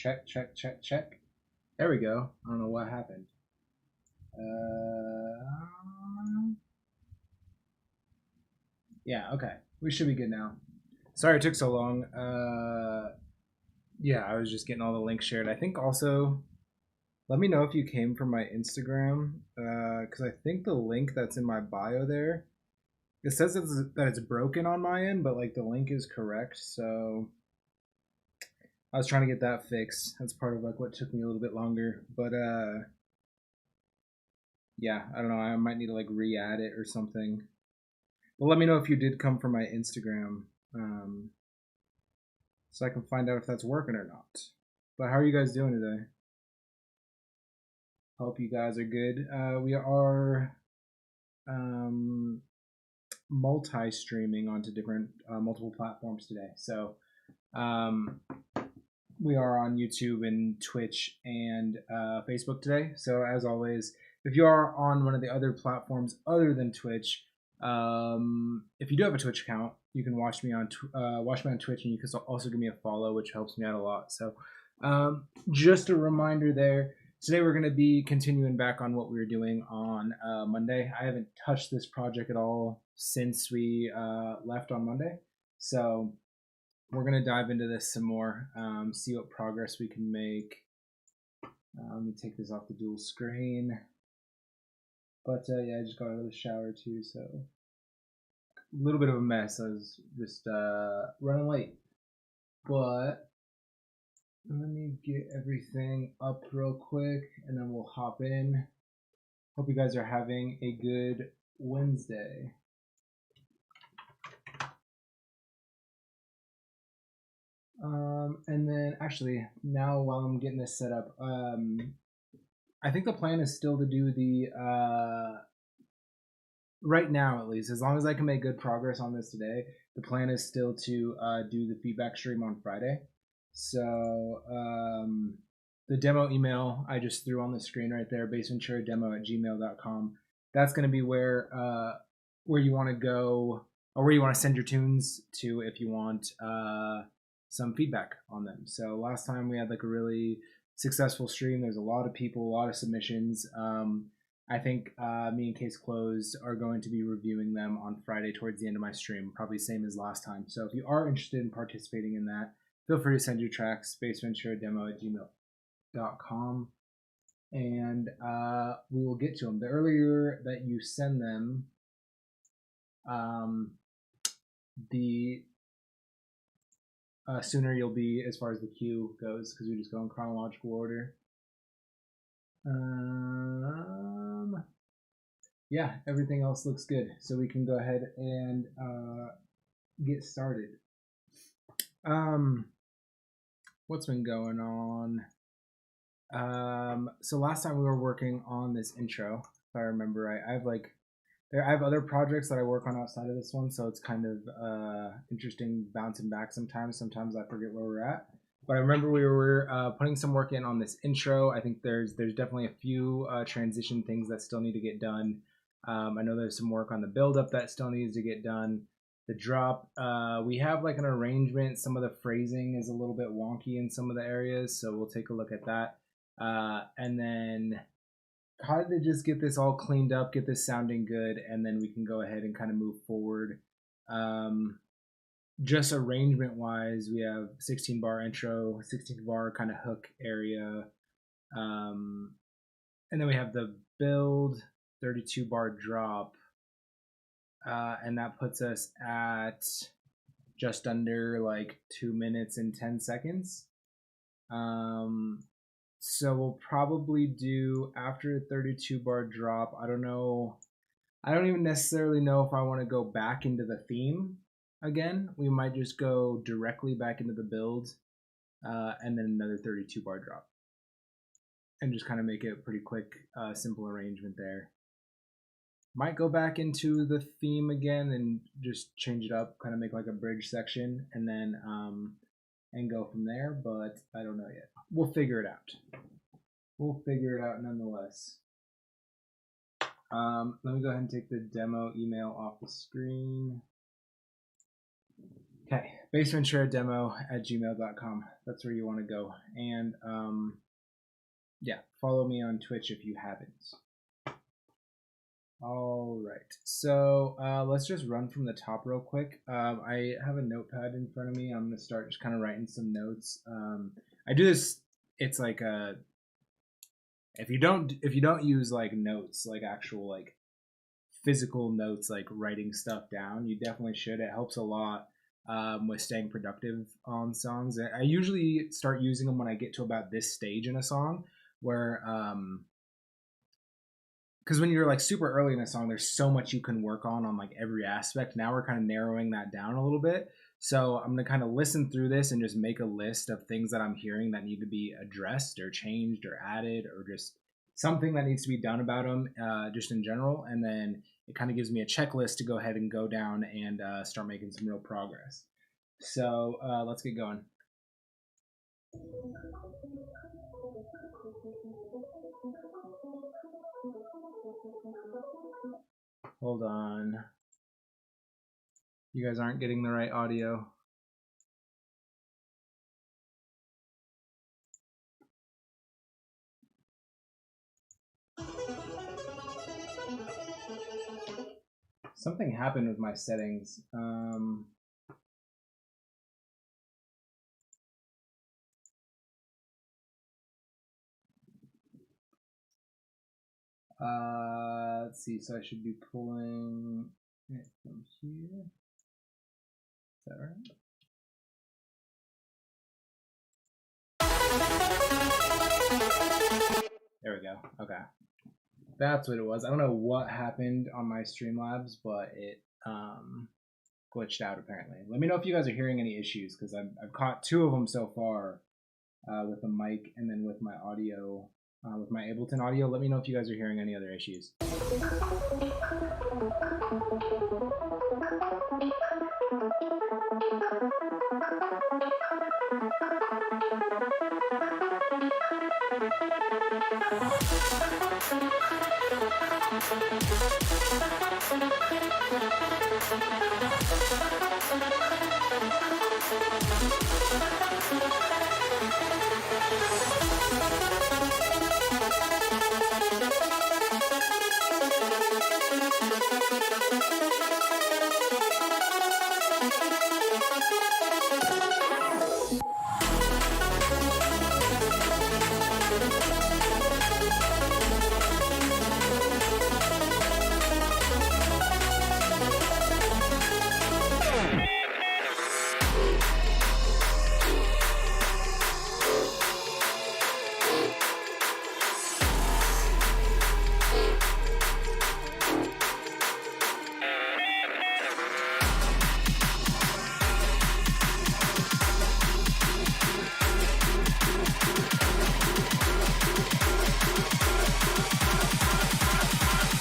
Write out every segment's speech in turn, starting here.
check, check, check, check. There we go. I don't know what happened. Yeah, okay. We should be good now. Sorry it took so long. Yeah, I was just getting all the links shared. I think also, let me know if you came from my Instagram, because I think the link that's in my bio there, it says that it's broken on my end, but like the link is correct. So I was trying to get that fixed. That's part of like what took me a little bit longer. But yeah, I don't know. I might need to like re-add it or something. But let me know if you did come from my Instagram, so I can find out if that's working or not. But how are you guys doing today? Hope you guys are good. We are multi-streaming onto different multiple platforms today. So um, we are on YouTube and Twitch and Facebook today. So as always, if you are on one of the other platforms other than Twitch, if you do have a Twitch account, you can watch me on Twitch, and you can also give me a follow, which helps me out a lot. So just a reminder there. Today we're going to be continuing back on what we were doing on Monday. I haven't touched this project at all since we left on Monday. So we're going to dive into this some more, see what progress we can make. Let me take this off the dual screen. But yeah, I just got out of the shower too, so a little bit of a mess. I was just running late. But let me get everything up real quick and then we'll hop in. Hope you guys are having a good Wednesday. And then actually, now while I'm getting this set up, I think the plan is still to do the, right now at least, as long as I can make good progress on this today, the plan is still to do the feedback stream on Friday. So the demo email I just threw on the screen right there, baceventurademo@gmail.com. That's going to be where you want to go, or where you want to send your tunes to if you want some feedback on them. So last time we had like a really successful stream. There's a lot of people, a lot of submissions. I think me and Case Closed are going to be reviewing them on Friday towards the end of my stream, probably same as last time. So if you are interested in participating in that, feel free to send your tracks, baceventurademo@gmail.com, and we will get to them. The earlier that you send them, the sooner you'll be as far as the queue goes, because we just go in chronological order. Yeah, everything else looks good, so we can go ahead and get started. What's been going on? So last time we were working on this intro, if I remember right. I have other projects that I work on outside of this one, so it's kind of interesting bouncing back sometimes. Sometimes I forget where we're at. But I remember we were putting some work in on this intro. I think there's definitely a few transition things that still need to get done. I know there's some work on the build-up that still needs to get done. The drop, we have like an arrangement. Some of the phrasing is a little bit wonky in some of the areas, so we'll take a look at that. And then kind of just get this all cleaned up, get this sounding good, and then we can go ahead and kind of move forward. Just arrangement wise, we have 16 bar intro, 16 bar kind of hook area, and then we have the build, 32 bar drop, and that puts us at just under like 2 minutes and 10 seconds. So we'll probably do after a 32 bar drop. I don't know. I don't even necessarily know if I want to go back into the theme again. We might just go directly back into the build, and then another 32 bar drop, and just kind of make it a pretty quick, simple arrangement there. Might go back into the theme again and just change it up, kind of make like a bridge section, and then and go from there, but I don't know yet. We'll figure it out. We'll figure it out nonetheless. Let me go ahead and take the demo email off the screen. Okay, baseventurademo@gmail.com. That's where you want to go. And yeah, follow me on Twitch if you haven't. All right, so let's just run from the top real quick. I have a notepad in front of me. I'm gonna start just kind of writing some notes. I do this. It's like if you don't use like notes, like actual like physical notes, like writing stuff down, you definitely should. It helps a lot with staying productive on songs. I usually start using them when I get to about this stage in a song, where because when you're like super early in a song, there's so much you can work on like every aspect. Now we're kind of narrowing that down a little bit. So I'm gonna kind of listen through this and just make a list of things that I'm hearing that need to be addressed or changed or added, or just something that needs to be done about them, just in general. And then it kind of gives me a checklist to go ahead and go down and start making some real progress. So let's get going. Hold on. You guys aren't getting the right audio. Something happened with my settings. Let's see. So I should be pulling it from here. Is that right? There we go. Okay. That's what it was. I don't know what happened on my Streamlabs, but it glitched out apparently. Let me know if you guys are hearing any issues, because I've caught 2 of them so far with the mic and then with my audio, with my Ableton audio. Let me know if you guys are hearing any other issues.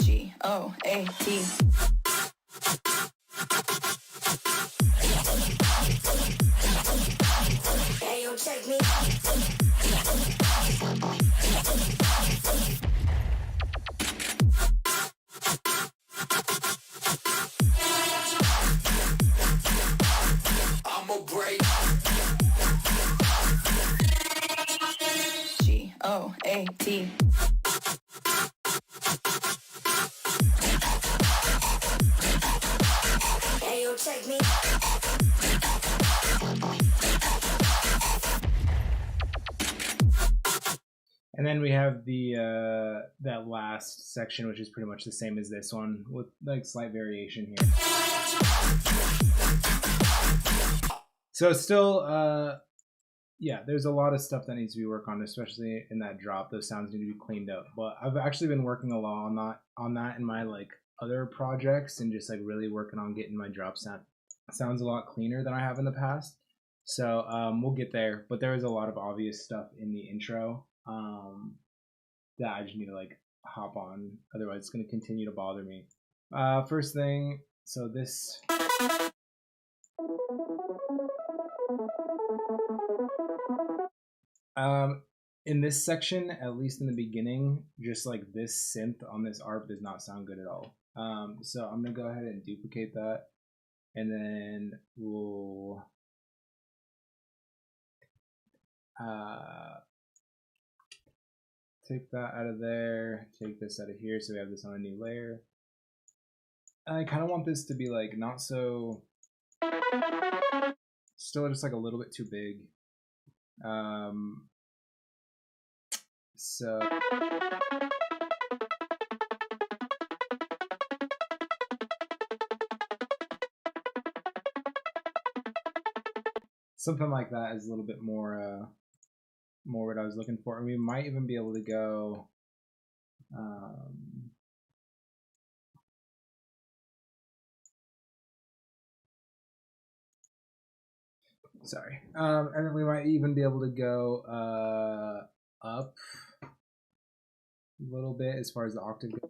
G-O-A-T. Hey, yo, check me. I'm a break. G-O-A-T. Hey, yo, check me. And then we have the that last section, which is pretty much the same as this one, with like slight variation here. So it's still yeah, there's a lot of stuff that needs to be worked on, especially in that drop. Those sounds need to be cleaned up. But I've actually been working a lot on that in my like other projects, and just like really working on getting my drop sounds a lot cleaner than I have in the past. So we'll get there. But there is a lot of obvious stuff in the intro that I just need to like hop on. Otherwise, it's going to continue to bother me. First thing, so this. In this section, at least in the beginning, just like this synth on this ARP does not sound good at all. So I'm gonna go ahead and duplicate that. and then we'll take that out of there, take this out of here, so we have this on a new layer. I kind of want this to be like not so, still just like a little bit too big. So something like that is a little bit more what I was looking for. And we might even be able to go sorry. And then we might even be able to go up a little bit as far as the octave goes.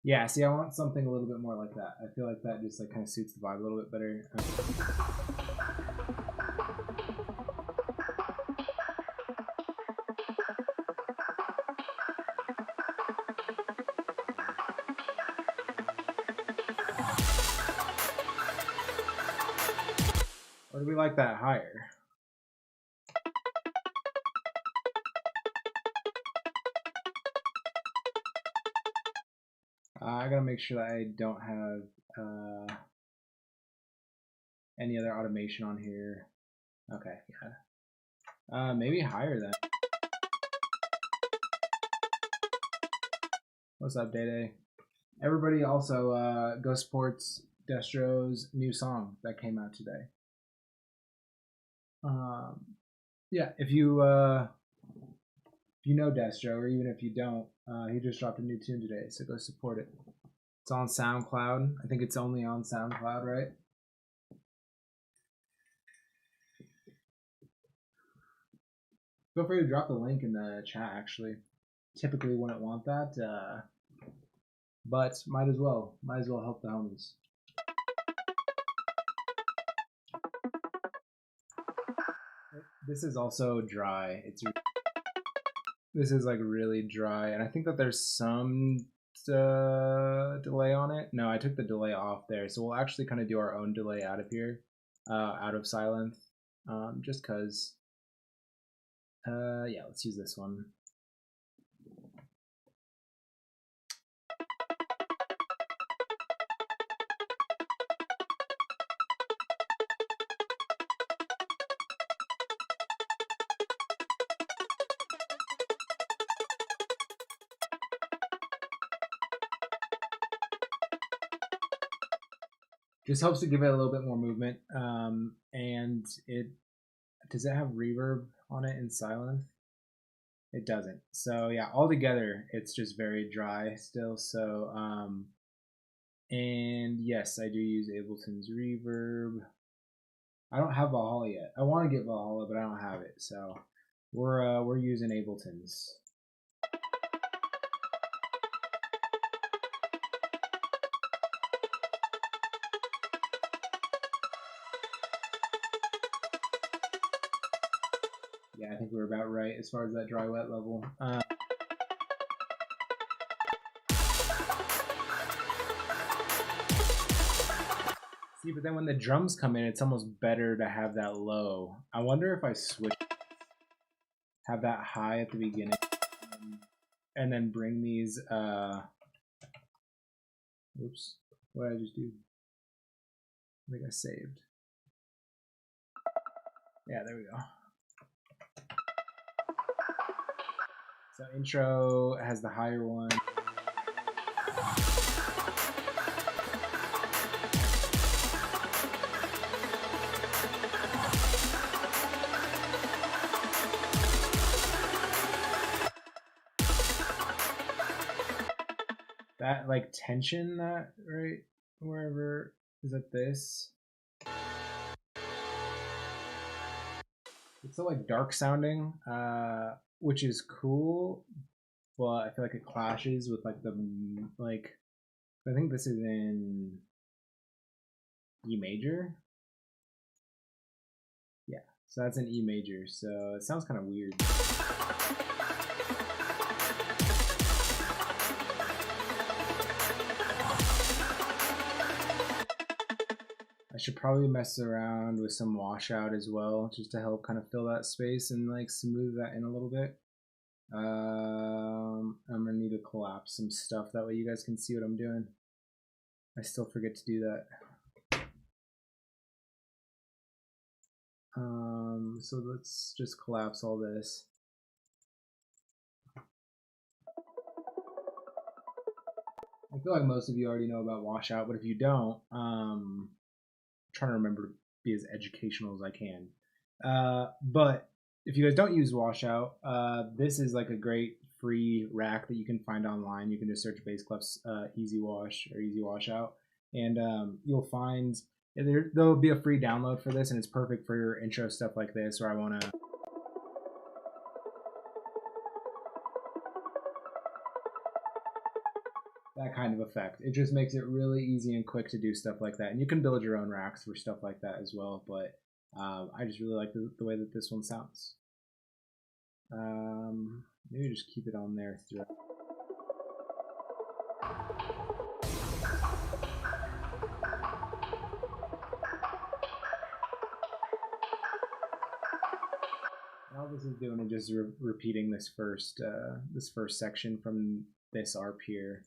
Yeah, see, I want something a little bit more like that. I feel like that just like kind of suits the vibe a little bit better. Or do we like that higher? I gotta make sure that I don't have any other automation on here. Okay, yeah. Maybe higher then. What's up, Day Day? Everybody also go supports Destro's new song that came out today. Yeah, if you know Destro, or even if you don't, he just dropped a new tune today, so go support it. It's on SoundCloud. I think it's only on SoundCloud, right? Feel free to drop the link in the chat, actually. Typically wouldn't want that, but might as well help the homies. This is also dry. This is like really dry, and I think that there's some delay on it. No, I took the delay off there, so we'll actually kind of do our own delay out of here, out of Sylenth, just cause. Yeah, let's use this one. Just helps to give it a little bit more movement. And does it have reverb on it in Sylenth? It doesn't. So yeah, altogether it's just very dry still. So and yes, I do use Ableton's reverb. I don't have Valhalla yet. I want to get Valhalla, but I don't have it. So we're using Ableton's. Yeah, I think we're about right as far as that dry wet level. See, but then when the drums come in, it's almost better to have that low. I wonder if I switch, have that high at the beginning, and then bring these. Oops, what did I just do? I think I saved. Yeah, there we go. So intro has the higher one. That like tension, that right wherever is at this. It's so like dark sounding, which is cool, but I feel like it clashes with like the like. I think this is in E major. Yeah, so that's an E major. So it sounds kind of weird. should probably mess around with some washout as well, just to help kind of fill that space and like smooth that in a little bit. I'm gonna need to collapse some stuff, that way you guys can see what I'm doing. I still forget to do that. So let's just collapse all this. I feel like most of you already know about washout, but if you don't, I'm trying to remember to be as educational as I can. But if you guys don't use washout, this is like a great free rack that you can find online. You can just search Bace Clef's Easy Wash or Easy Washout, and you'll find there'll be a free download for this, and it's perfect for your intro stuff like this, where I want to. That kind of effect. It just makes it really easy and quick to do stuff like that. And you can build your own racks for stuff like that as well, but I just really like the way that this one sounds. Maybe just keep it on there throughout. All this is doing is just repeating this first section from this ARP here.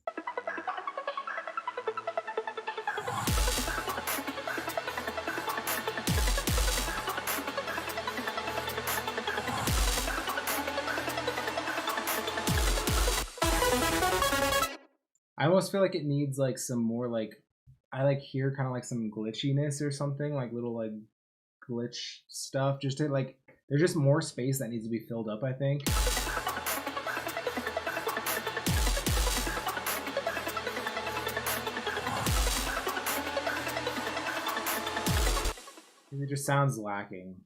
I almost feel like it needs like some more like, I like hear kind of like some glitchiness or something, like little like glitch stuff, just to like, there's just more space that needs to be filled up, I think. It just sounds lacking.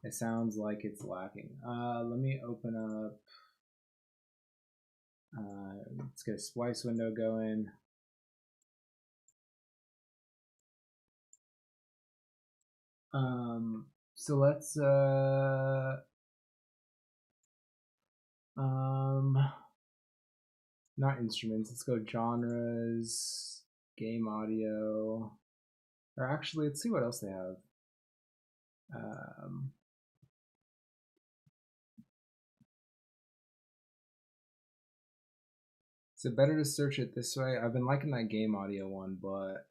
It sounds like it's lacking. Let me open up. Let's get a splice window going. So let's not instruments, let's go genres, game audio, or actually let's see what else they have. Is it better to search it this way? I've been liking that game audio one, but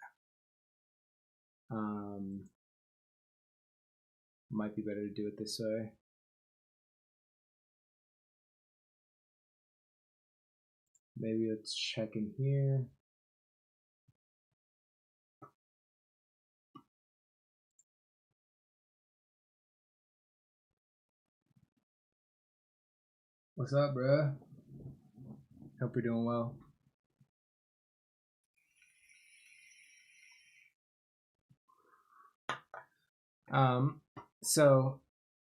might be better to do it this way. Maybe let's check in here. What's up, bruh? Hope you're doing well. So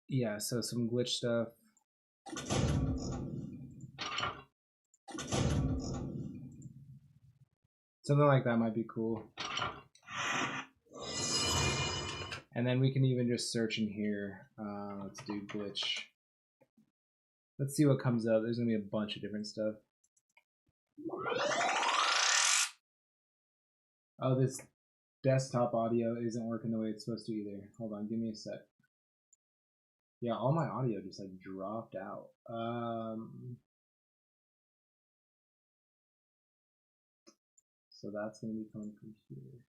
yeah, so some glitch stuff. Something like that might be cool. And then we can even just search in here. Let's do glitch. Let's see what comes up. There's gonna be a bunch of different stuff. Oh, this desktop audio isn't working the way it's supposed to either. Hold on, give me a sec. Yeah, all my audio just like dropped out. So that's gonna be coming from here.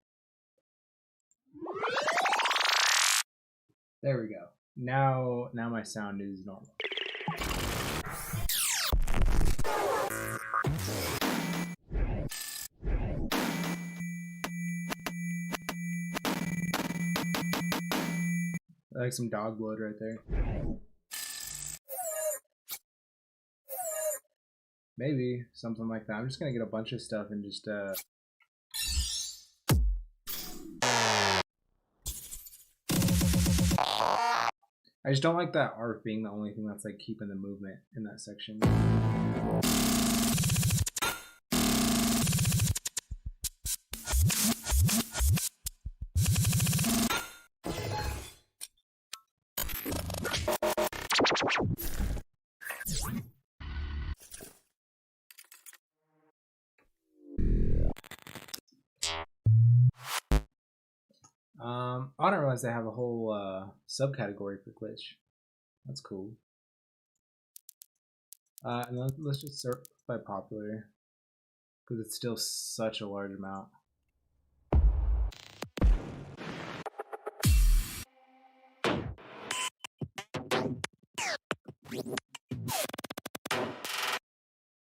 There we go. Now my sound is normal. I like some dog blood right there. Maybe something like that. I'm just gonna get a bunch of stuff and just I just don't like that ARP being the only thing that's like keeping the movement in that section. I didn't realize they have a whole subcategory for glitch. That's cool. And let's just sort by popular, because it's still such a large amount.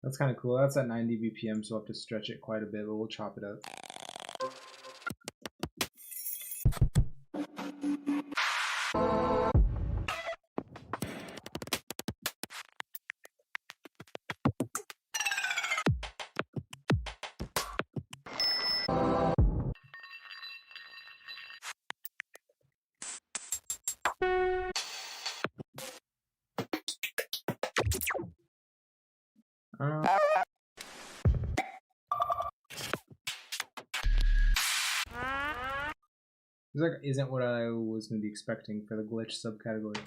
That's kind of cool. That's at 90 BPM, so we'll have to stretch it quite a bit, but we'll chop it up. This like isn't what I was going to be expecting for the glitch subcategory.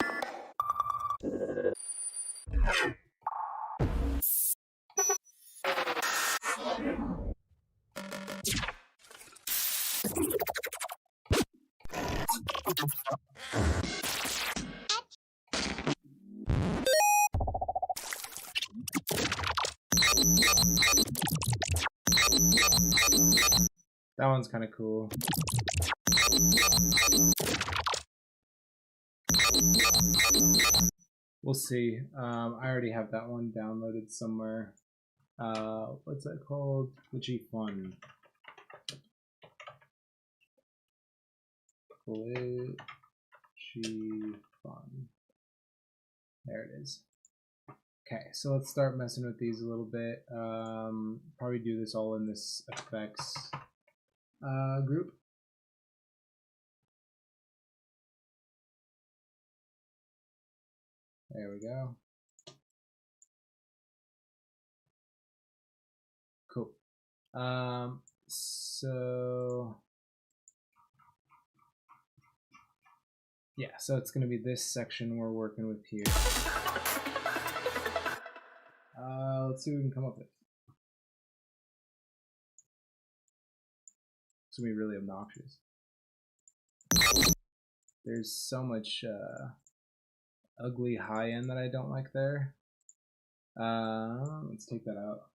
That one's kind of cool. We'll see. I already have that one downloaded somewhere. What's that called? Glitchy Fun. Glitchy Fun. There it is. Okay, so let's start messing with these a little bit. Probably do this all in this effects group. There we go. Cool. So yeah, so it's going to be this section we're working with here. Let's see what we can come up with. It's going to be really obnoxious. There's so much ugly high end that I don't like there. Let's take that out.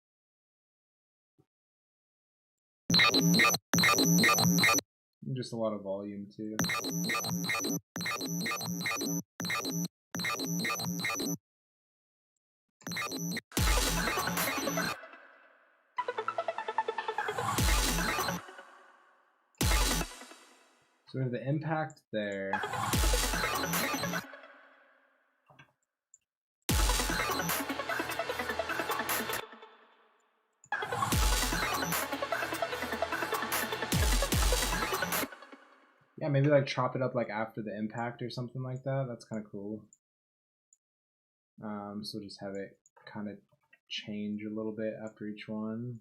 Just a lot of volume too. So we have the impact there. Yeah, maybe like chop it up like after the impact or something like that. That's kind of cool. So just have it kind of change a little bit after each one.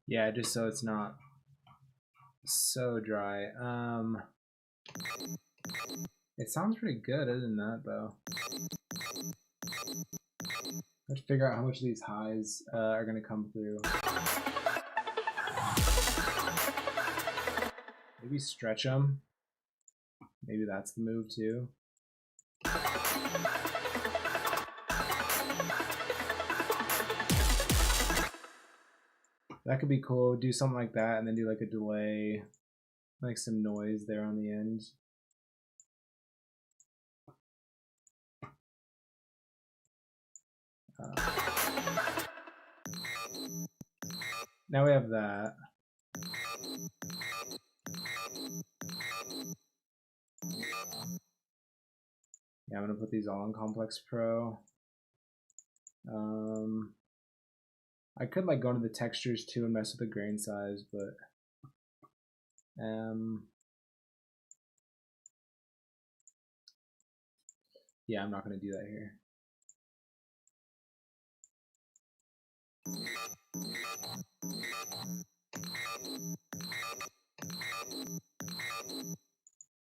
Yeah, just so it's not so dry. It sounds pretty good other than that though. I have to figure out how much of these highs are going to come through. Maybe stretch them. Maybe that's the move too. That could be cool. Do something like that and then do like a delay, like some noise there on the end. Now we have that. Yeah, I'm gonna put these all in Complex Pro. I could like go into the textures too and mess with the grain size, but yeah, I'm not gonna do that here.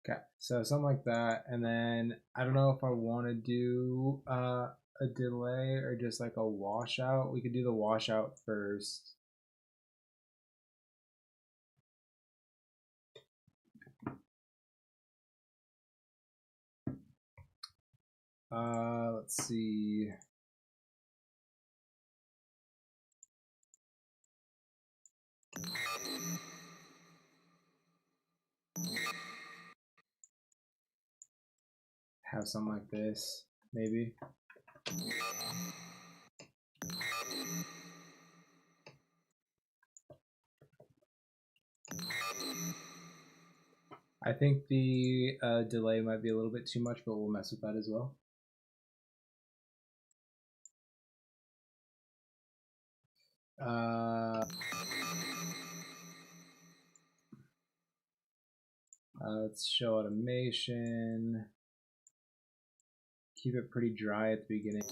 Okay, so something like that, and then I don't know if I want to do a delay or just like a washout. We could do the washout first. Let's see. Have something like this, maybe. I think the delay might be a little bit too much, but we'll mess with that as well. Let's show automation. Keep it pretty dry at the beginning.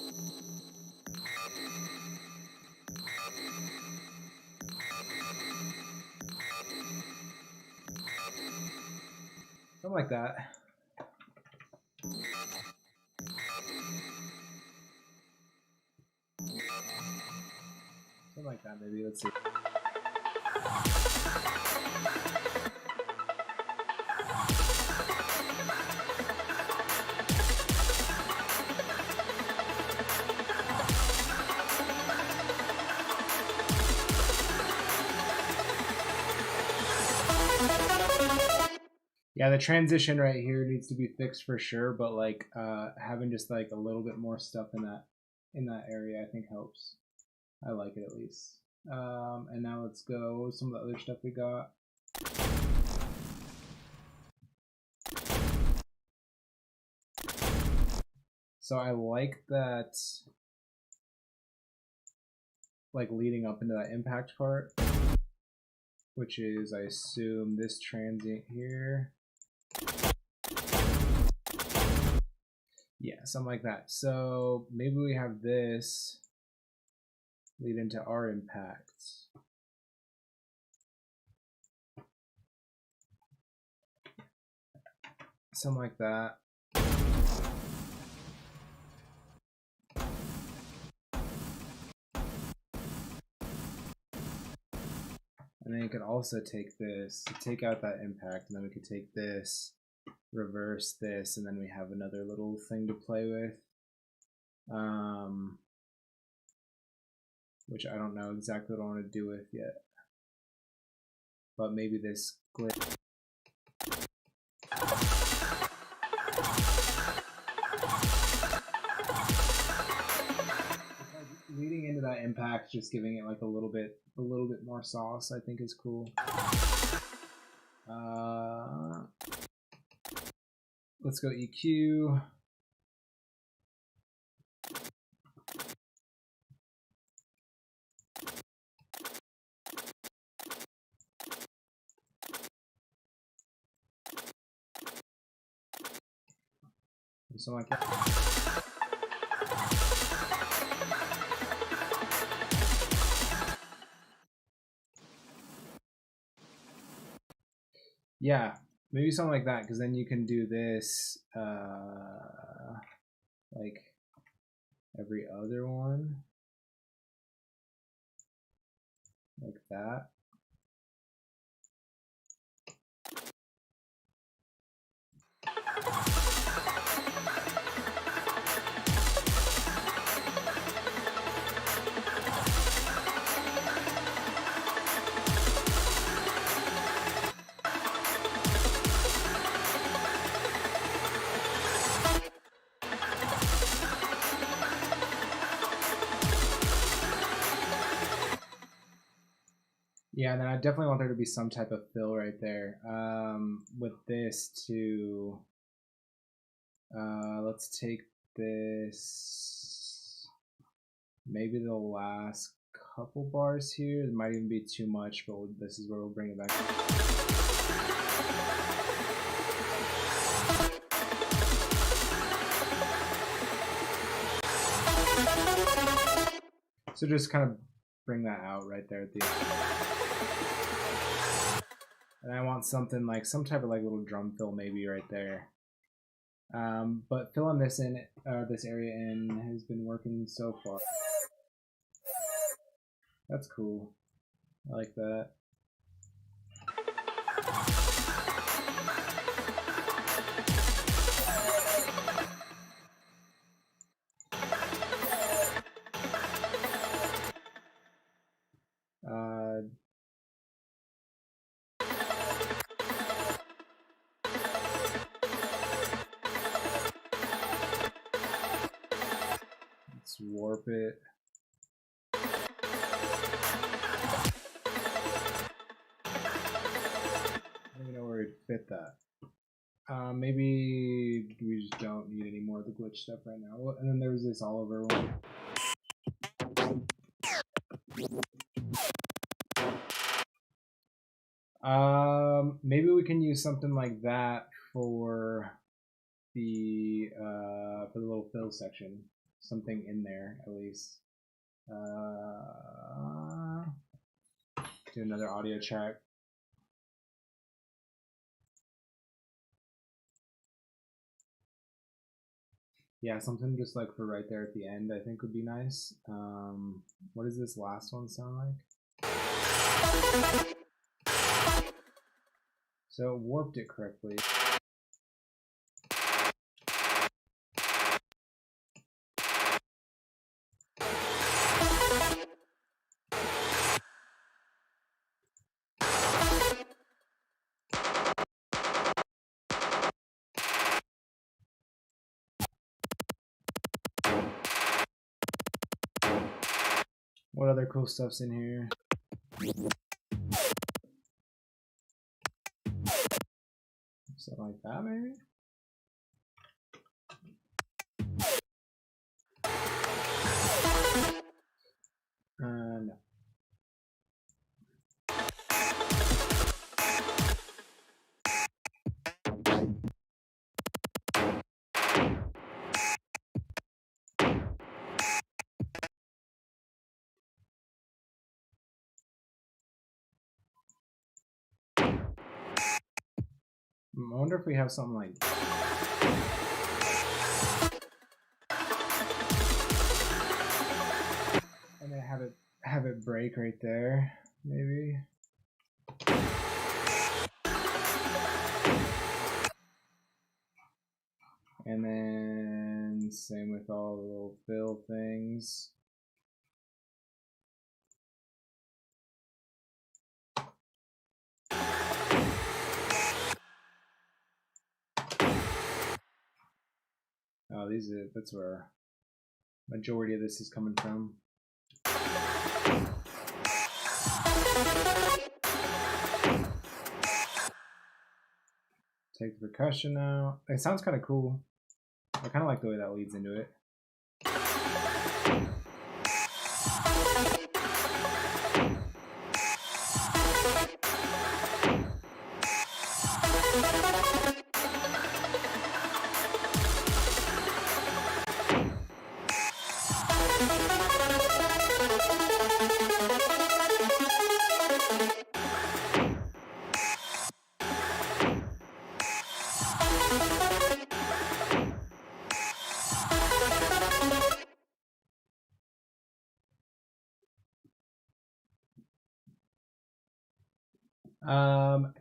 Something like that. Something like that, maybe. Let's see. Yeah, the transition right here needs to be fixed for sure, but like having just like a little bit more stuff in that area I think helps. I like it at least. And now let's go some of the other stuff we got. So I like that, like leading up into that impact part, which is, I assume, this transient here. Yeah, something like that. So maybe we have this lead into our impacts. Something like that. And then you could also take this, take out that impact, and then we could take this, reverse this, and then we have another little thing to play with. Which I don't know exactly what I want to do with yet. But maybe this glitch. Leading into that impact, just giving it like a little bit more sauce, I think is cool. Let's go EQ. Something like that. Yeah, maybe something like that, because then you can do this like every other one, like that. Yeah, and then I definitely want there to be some type of fill right there. With this too, let's take this, maybe the last couple bars here. It might even be too much, but this is where we'll bring it back. So just kind of bring that out right there at the end. And I want something like some type of like little drum fill maybe right there. But filling this in, this area in has been working so far. That's cool. I like that. Let's warp it. I don't even know where we'd fit that. Maybe we just don't need any more of the glitch stuff right now. And then there was this Oliver one. Maybe we can use something like that for the little fill section. Something in there at least. Do another audio track. Yeah, something just like for right there at the end I think would be nice. What does this last one sound like? So it warped it correctly. What other cool stuff's in here? Something like that, maybe? No. I wonder if we have something like and then have it break right there, maybe. And then same with all the little fill things. Oh, that's where majority of this is coming from. Take the percussion out. It sounds kind of cool. I kind of like the way that leads into it.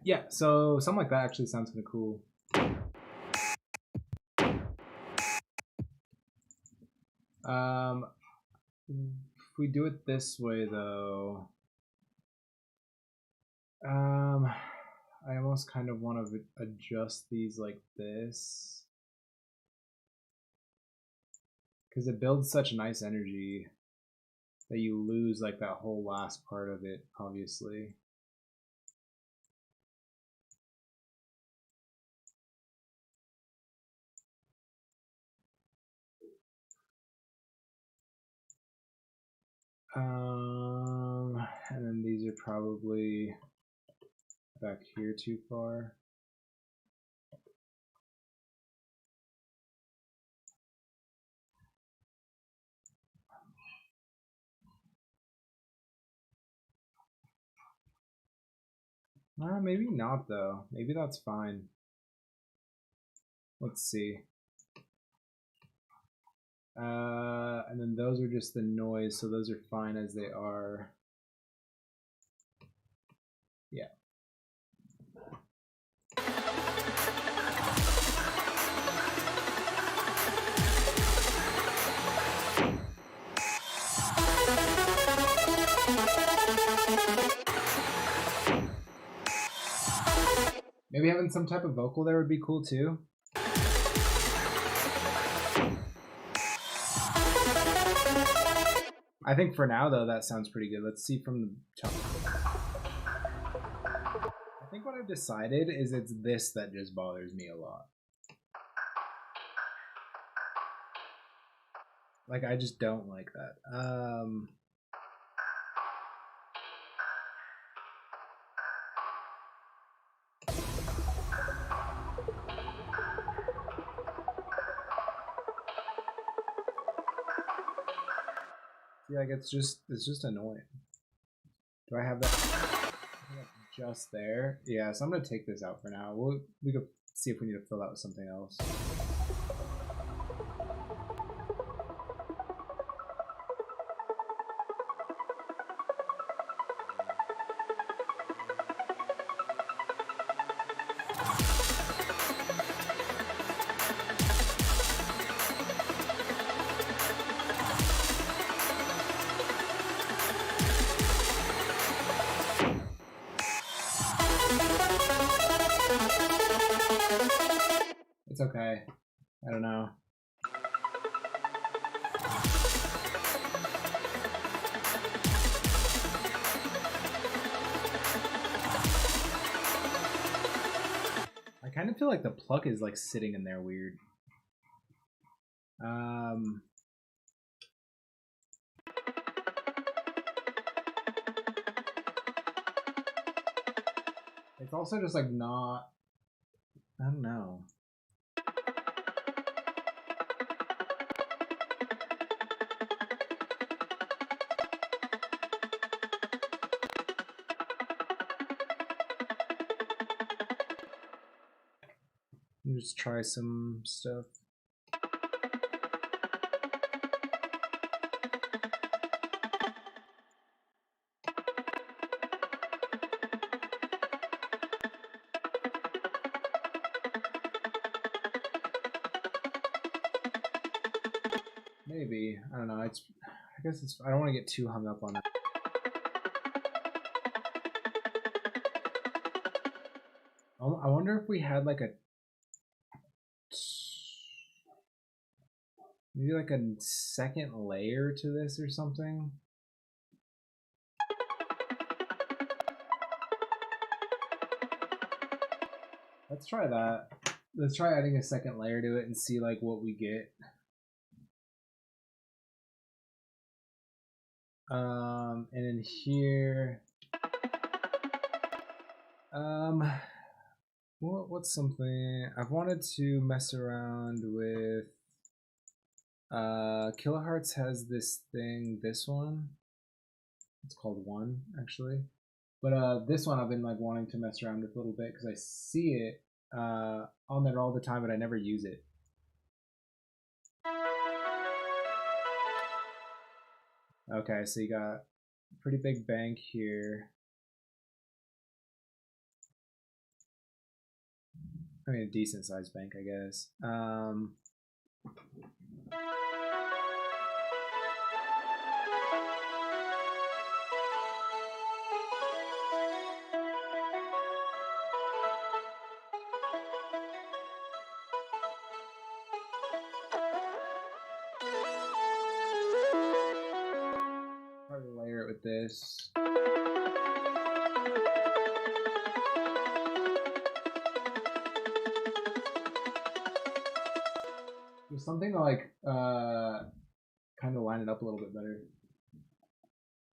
Yeah, so something like that actually sounds kind of cool. If we do it this way though, I almost kind of want to adjust these like this, because it builds such nice energy that you lose like that whole last part of it, obviously. And then these are probably back here too far. Maybe not though. Maybe that's fine. Let's see. And then those are just the noise, so those are fine as they are. Yeah. Maybe having some type of vocal there would be cool too. I think for now though that sounds pretty good. Let's see from the top. I think what I've decided is it's this that just bothers me a lot. Like I just don't like that. Yeah, like it's just annoying. Do I have that just there? Yeah, so I'm gonna take this out for now. We could see if we need to fill out with something else. It's okay. I don't know. I kind of feel like the pluck is like sitting in there weird. It's also just like not, I don't know. Let me just try some stuff. Maybe. I don't know. I guess it's. I don't want to get too hung up on it. I wonder if we had like maybe like a second layer to this or something. Let's try that. Let's try adding a second layer to it and see like what we get. And in here, what's something I've wanted to mess around with? Kilohertz has this thing, this one. It's called One actually, but this one I've been like wanting to mess around with a little bit because I see it on there all the time, but I never use it. Okay, so you got a pretty big bank here. I mean, a decent sized bank, I guess. Probably layer it with this. There's something to like kind of line it up a little bit better.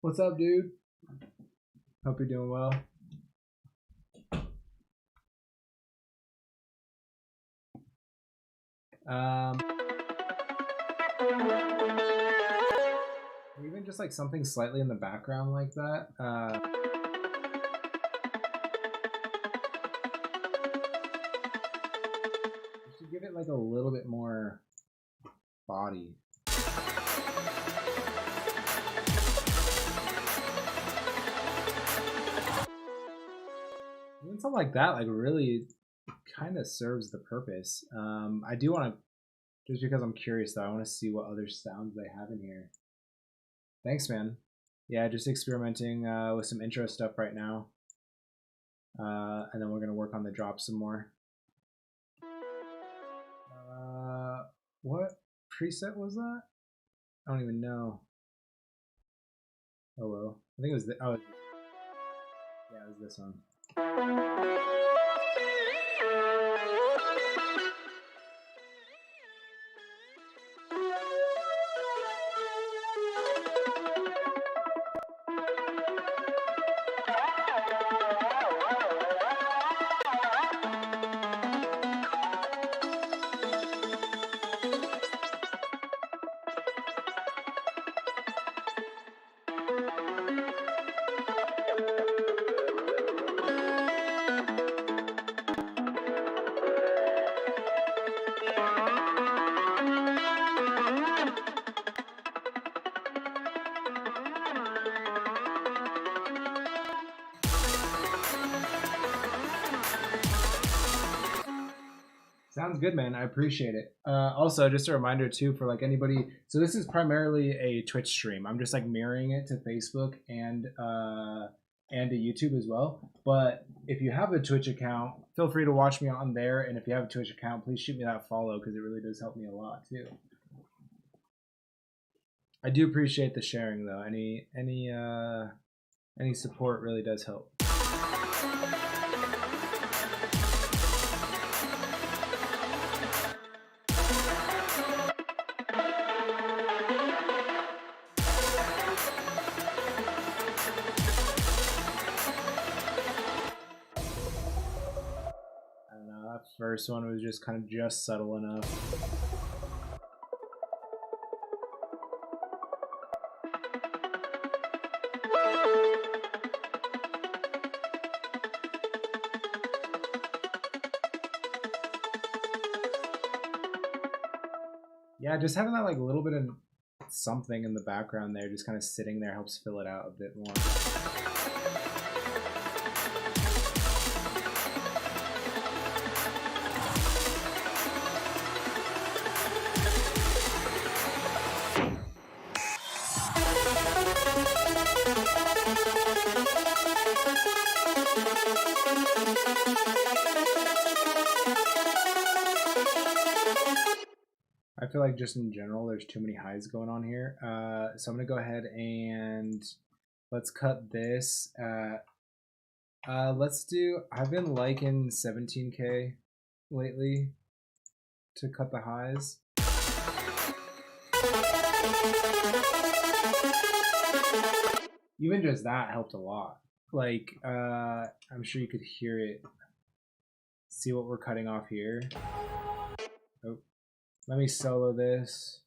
What's up, dude? Hope you're doing well. Even just like something slightly in the background like that. like a little bit more body. Even something like that, like really kind of serves the purpose. I do want to, just because I'm curious though, I want to see what other sounds they have in here. Thanks, man. Yeah, just experimenting with some intro stuff right now. And then we're going to work on the drop some more. What preset was that? I don't even know. Oh well. I think it was the, oh yeah, it was this one. Sounds good, man. I appreciate it. Also, just a reminder too for like anybody. So this is primarily a Twitch stream. I'm just like mirroring it to Facebook and to YouTube as well. But if you have a Twitch account, feel free to watch me on there. And if you have a Twitch account, please shoot me that follow because it really does help me a lot too. I do appreciate the sharing though. Any support really does help. First one was just kind of just subtle enough. Yeah, just having that like little bit of something in the background there, just kind of sitting there helps fill it out a bit more. I feel like just in general, there's too many highs going on here. So I'm gonna go ahead and let's cut this. Let's do, I've been liking 17K lately to cut the highs. Even just that helped a lot. Like, I'm sure you could hear it. See what we're cutting off here. Oh. Let me solo this.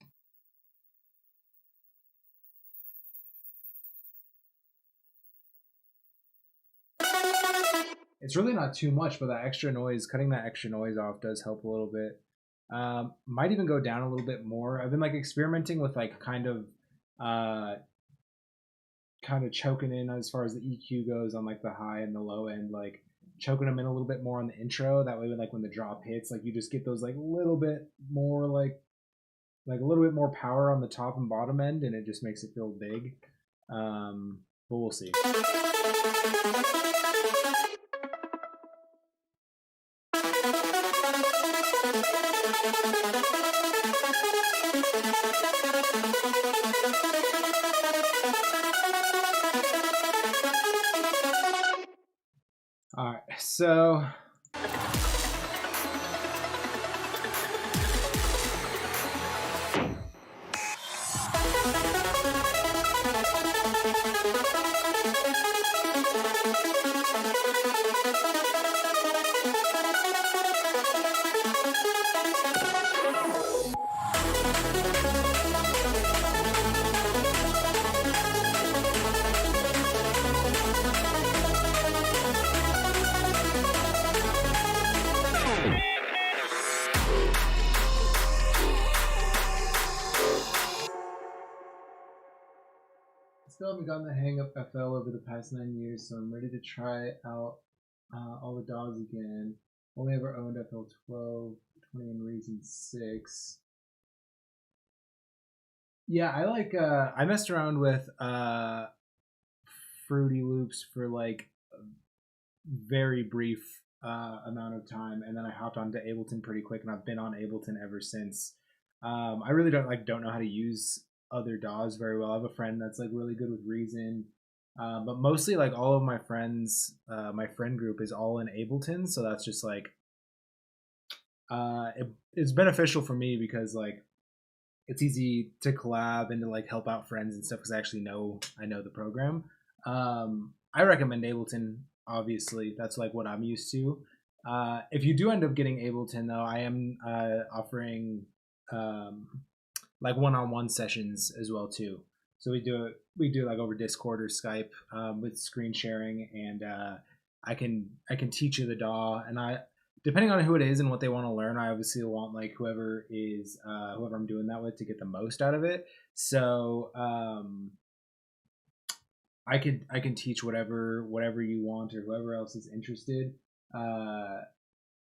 It's really not too much, but that extra noise, cutting that extra noise off does help a little bit. Might even go down a little bit more. I've been like experimenting with like kind of choking in as far as the EQ goes on like the high and the low end, like choking them in a little bit more on the intro. That way, like when the drop hits, like you just get those like little bit more like a little bit more power on the top and bottom end, and it just makes it feel big. But we'll see. All right, so Still haven't gotten the hang of FL over the past 9 years, so I'm ready to try out all the DAWs again. Only ever owned FL 12, 20, and Reason 6. Yeah, I messed around with Fruity Loops for like a very brief amount of time, and then I hopped onto Ableton pretty quick, and I've been on Ableton ever since. I really don't know how to use other DAWs very well. I have a friend that's like really good with Reason, but mostly like all of my friends, my friend group is all in Ableton, so that's just like it's beneficial for me because like it's easy to collab and to like help out friends and stuff because I know the program. I recommend Ableton. Obviously, that's like what I'm used to. If you do end up getting Ableton, though, I am offering um, like one-on-one sessions as well too. So we do like over Discord or Skype with screen sharing, and I can teach you the DAW, and I depending on who it is and what they want to learn, I obviously want like whoever I'm doing that with to get the most out of it. So I can teach whatever you want or whoever else is interested. Uh,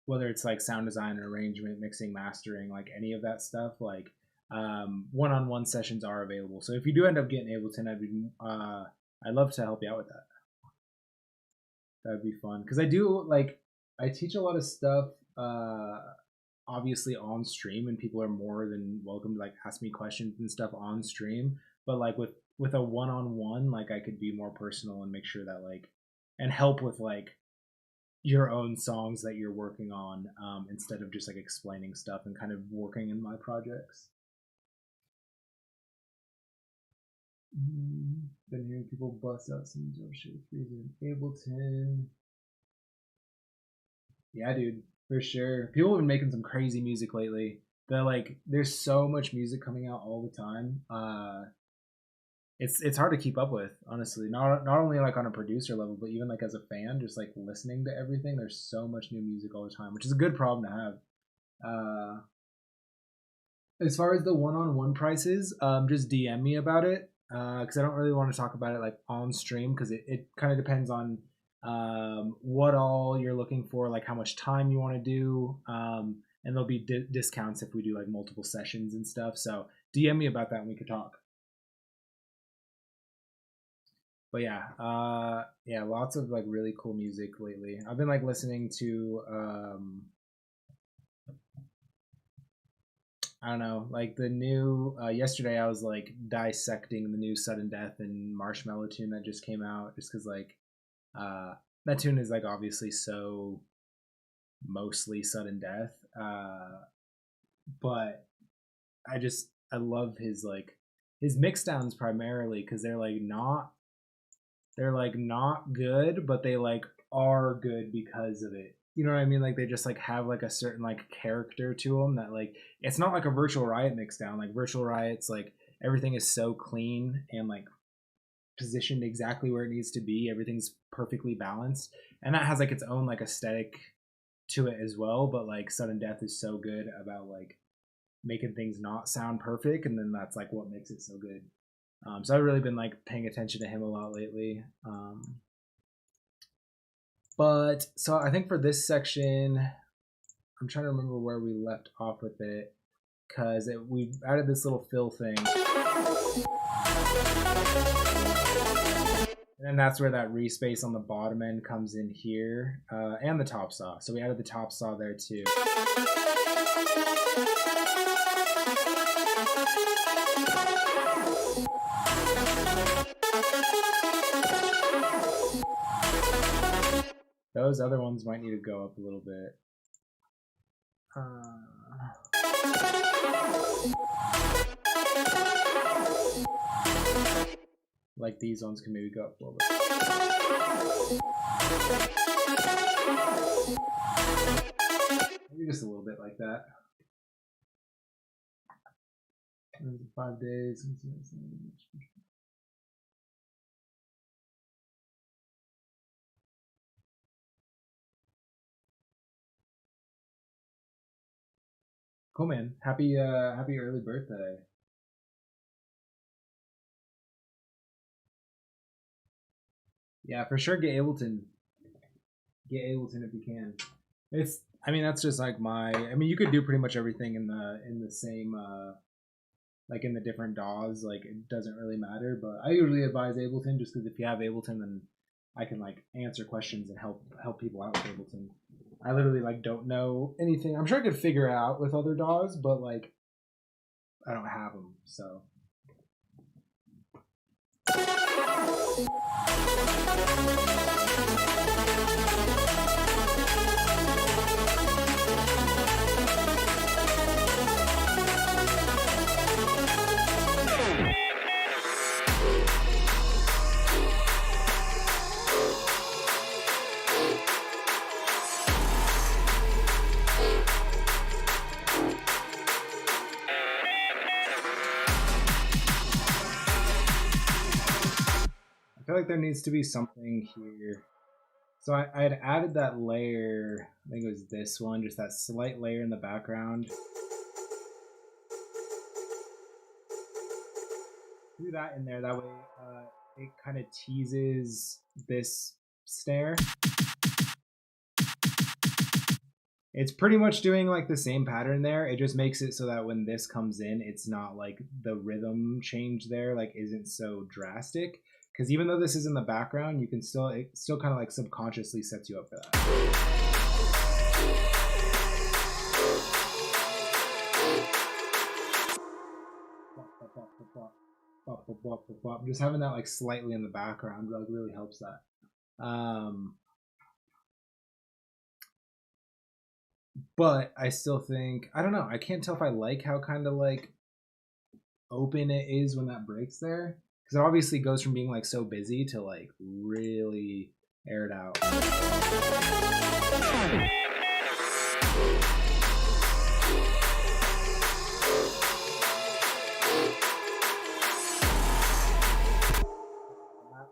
Whether it's like sound design and arrangement, mixing, mastering, like any of that stuff, like one-on-one sessions are available. So if you do end up getting Ableton, I'd love to help you out with that. That'd be fun because I teach a lot of stuff obviously on stream, and people are more than welcome to like ask me questions and stuff on stream. But like with a one-on-one, like I could be more personal and make sure that like and help with like your own songs that you're working on instead of just like explaining stuff and kind of working in my projects. Been hearing people bust out some dope shit with Reason Ableton. Yeah, dude, for sure. People have been making some crazy music lately. They're like, there's so much music coming out all the time. It's hard to keep up with, honestly. Not only like on a producer level, but even like as a fan, just like listening to everything. There's so much new music all the time, which is a good problem to have. As far as the one-on-one prices, just DM me about it because I don't really want to talk about it like on stream because it kind of depends on what all you're looking for, like how much time you want to do, and there'll be discounts if we do like multiple sessions and stuff. So DM me about that and we could talk. But yeah, lots of like really cool music lately. I've been like listening to I don't know, like the new yesterday I was like dissecting the new Sudden Death and Marshmallow tune that just came out just because like that tune is like obviously so mostly Sudden Death, but I love his mix downs primarily because they're like not good, but they like are good because of it. You know what I mean? Like they just like have like a certain like character to them that like it's not like a Virtual Riot mix down. Like Virtual Riot's like everything is so clean and like positioned exactly where it needs to be. Everything's perfectly balanced, and that has like its own like aesthetic to it as well. But like Sudden Death is so good about like making things not sound perfect, and then that's like what makes it so good. So I've really been like paying attention to him a lot lately. But so I think for this section, I'm trying to remember where we left off with it because we added this little fill thing. And then that's where that respace on the bottom end comes in here, and the top saw. So we added the top saw there too. Those other ones might need to go up a little bit. Like these ones can maybe go up a little bit. Maybe just a little bit like that. 5 days. Cool, man. Happy early birthday. Yeah, for sure. Get Ableton. Get Ableton if you can. It's. I mean, that's just like my. I mean, you could do pretty much everything in the same. Like in the different DAWs, like it doesn't really matter. But I usually advise Ableton just because if you have Ableton, then I can like answer questions and help people out with Ableton. I literally like don't know anything. I'm sure I could figure it out with other DAWs, but like I don't have them, so. I feel like there needs to be something here. So I had added that layer, I think it was this one, just that slight layer in the background. Do that in there, that way it kind of teases this snare. It's pretty much doing like the same pattern there. It just makes it so that when this comes in, it's not like the rhythm change there like isn't so drastic. Because even though this is in the background, you can still it still kind of like subconsciously sets you up for that. Just having that like slightly in the background like really helps that. But I still think I don't know. I can't tell if I like how kind of like open it is when that breaks there because it obviously goes from being like so busy to like really aired out. That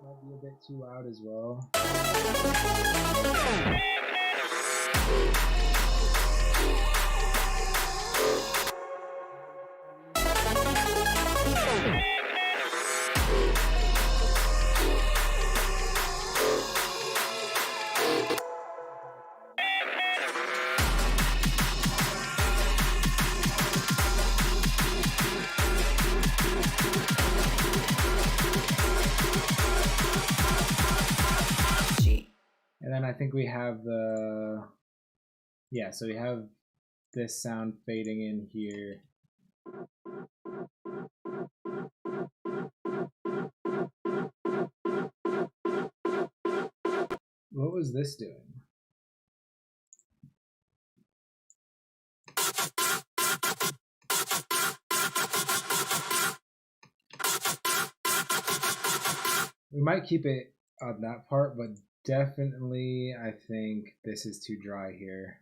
might be a bit too loud as well. And then I think we have the, yeah, so we have this sound fading in here. What was this doing? We might keep it on that part, but definitely I think this is too dry here.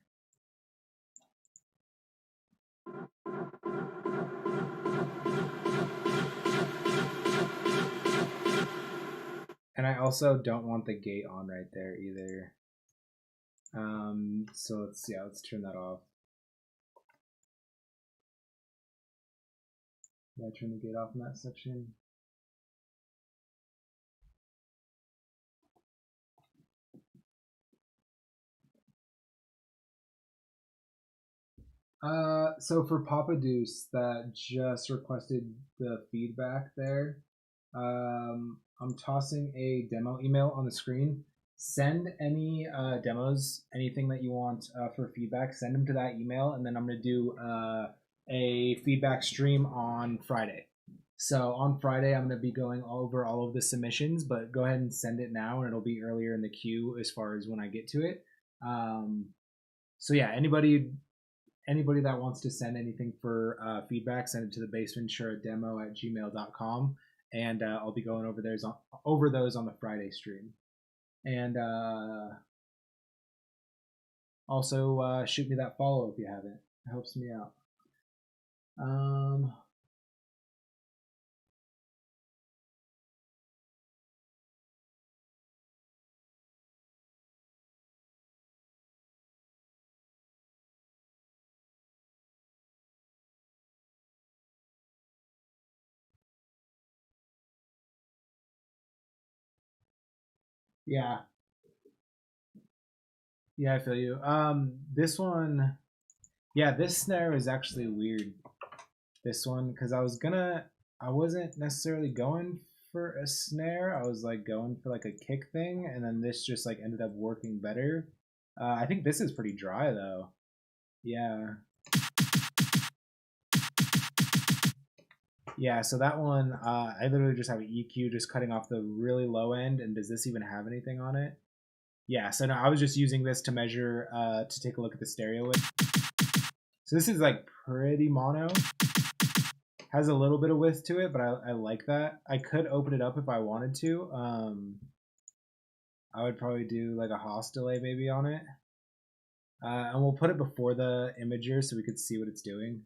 And I also don't want the gate on right there either. So let's turn that off. Yeah, turn the gate off in that section. So for Papa Deuce that just requested the feedback there, I'm tossing a demo email on the screen. Send any demos, anything that you want for feedback, send them to that email, and then I'm going to do a feedback stream on Friday. So on Friday, I'm going to be going over all of the submissions, but go ahead and send it now, and it'll be earlier in the queue as far as when I get to it. So yeah, anybody that wants to send anything for feedback, send it to the baseventurademo@gmail.com, and I'll be going over those on the Friday stream. And also shoot me that follow if you haven't. It helps me out. Yeah. Yeah, I feel you. This one, yeah, this snare is actually weird. This one, because I wasn't necessarily going for a snare. I was like going for like a kick thing, and then this just like ended up working better. I think this is pretty dry though. Yeah. Yeah, so that one, I literally just have an EQ just cutting off the really low end, and does this even have anything on it? Yeah, so no, I was just using this to measure, to take a look at the stereo width. So this is like pretty mono. Has a little bit of width to it, but I like that. I could open it up if I wanted to. I would probably do like a Haas delay maybe on it. And we'll put it before the imager so we could see what it's doing.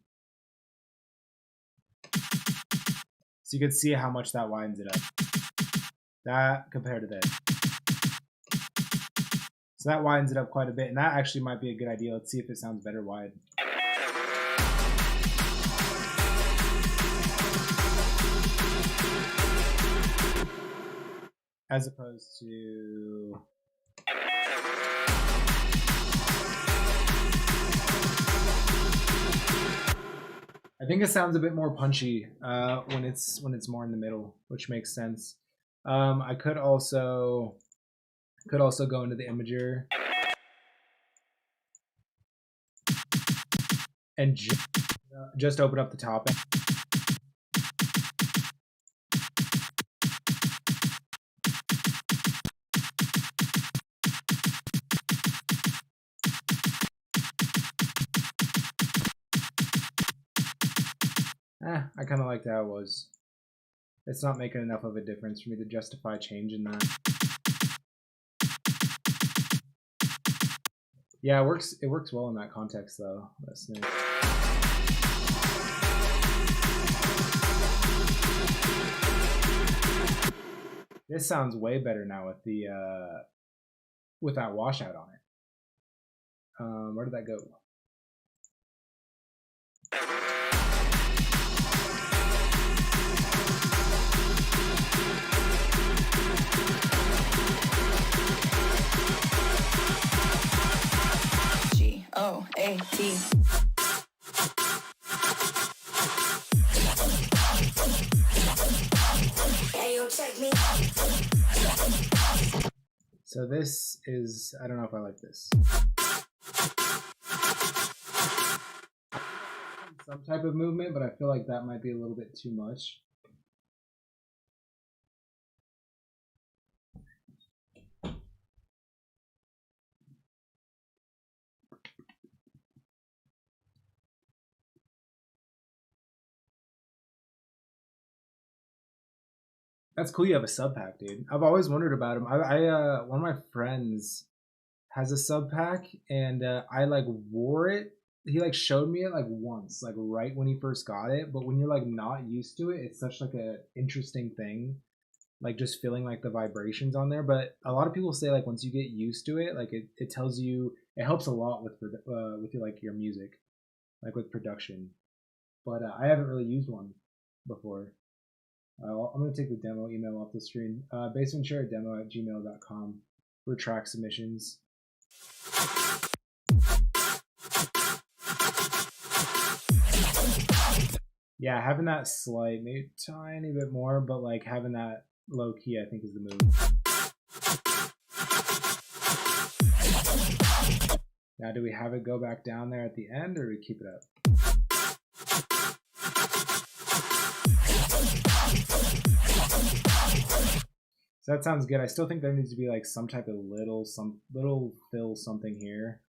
So you could see how much that widens it up. That compared to this. So that widens it up quite a bit, and that actually might be a good idea. Let's see if it sounds better wide. As opposed to... I think it sounds a bit more punchy when it's more in the middle, which makes sense. I could also go into the imager and just open up the top end. I kind of liked how it was. It's not making enough of a difference for me to justify changing that. Yeah, it works well in that context though. That's nice. This sounds way better now with the with that washout on it. Where did that go? G-O-A-T. Check me. So this is, I don't know if I like this. Some type of movement, but I feel like that might be a little bit too much. That's cool you have a sub pack, dude. I've always wondered about him. One of my friends has a sub pack, and I like wore it. He like showed me it like once, like right when he first got it. But when you're like not used to it, it's such like a interesting thing, like just feeling like the vibrations on there. But a lot of people say like once you get used to it, like it tells you, it helps a lot with your, like your music, like with production. But I haven't really used one before. I'm going to take the demo email off the screen. baseventura@gmail.com for track submissions. Yeah, having that slight, maybe tiny bit more, but like having that low key, I think is the move. Now, do we have it go back down there at the end, or do we keep it up? So that sounds good. I still think there needs to be like some type of little fill something here.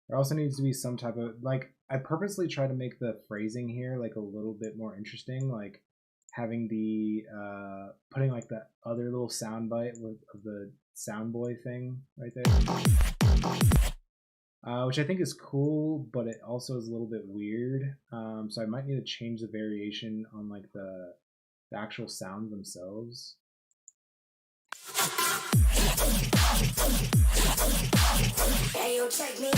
There also needs to be some type of, like, I purposely try to make the phrasing here like a little bit more interesting, like having the putting like that other little sound bite of the Soundboy thing right there. Which I think is cool, but it also is a little bit weird. So I might need to change the variation on like the actual sounds themselves. Hey, yo, check me.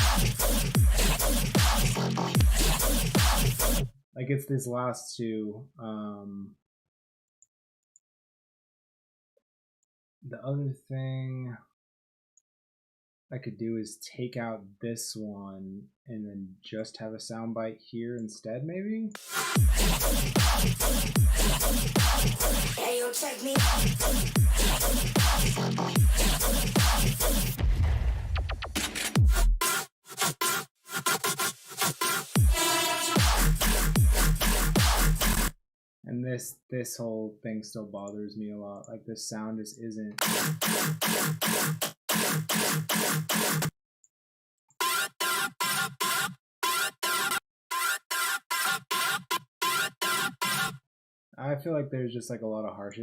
Like it's this last two. The other thing I could do is take out this one and then just have a soundbite here instead, maybe? Hey, yo, check me. And this whole thing still bothers me a lot. Like this sound just isn't. I feel like there's just like a lot of harsh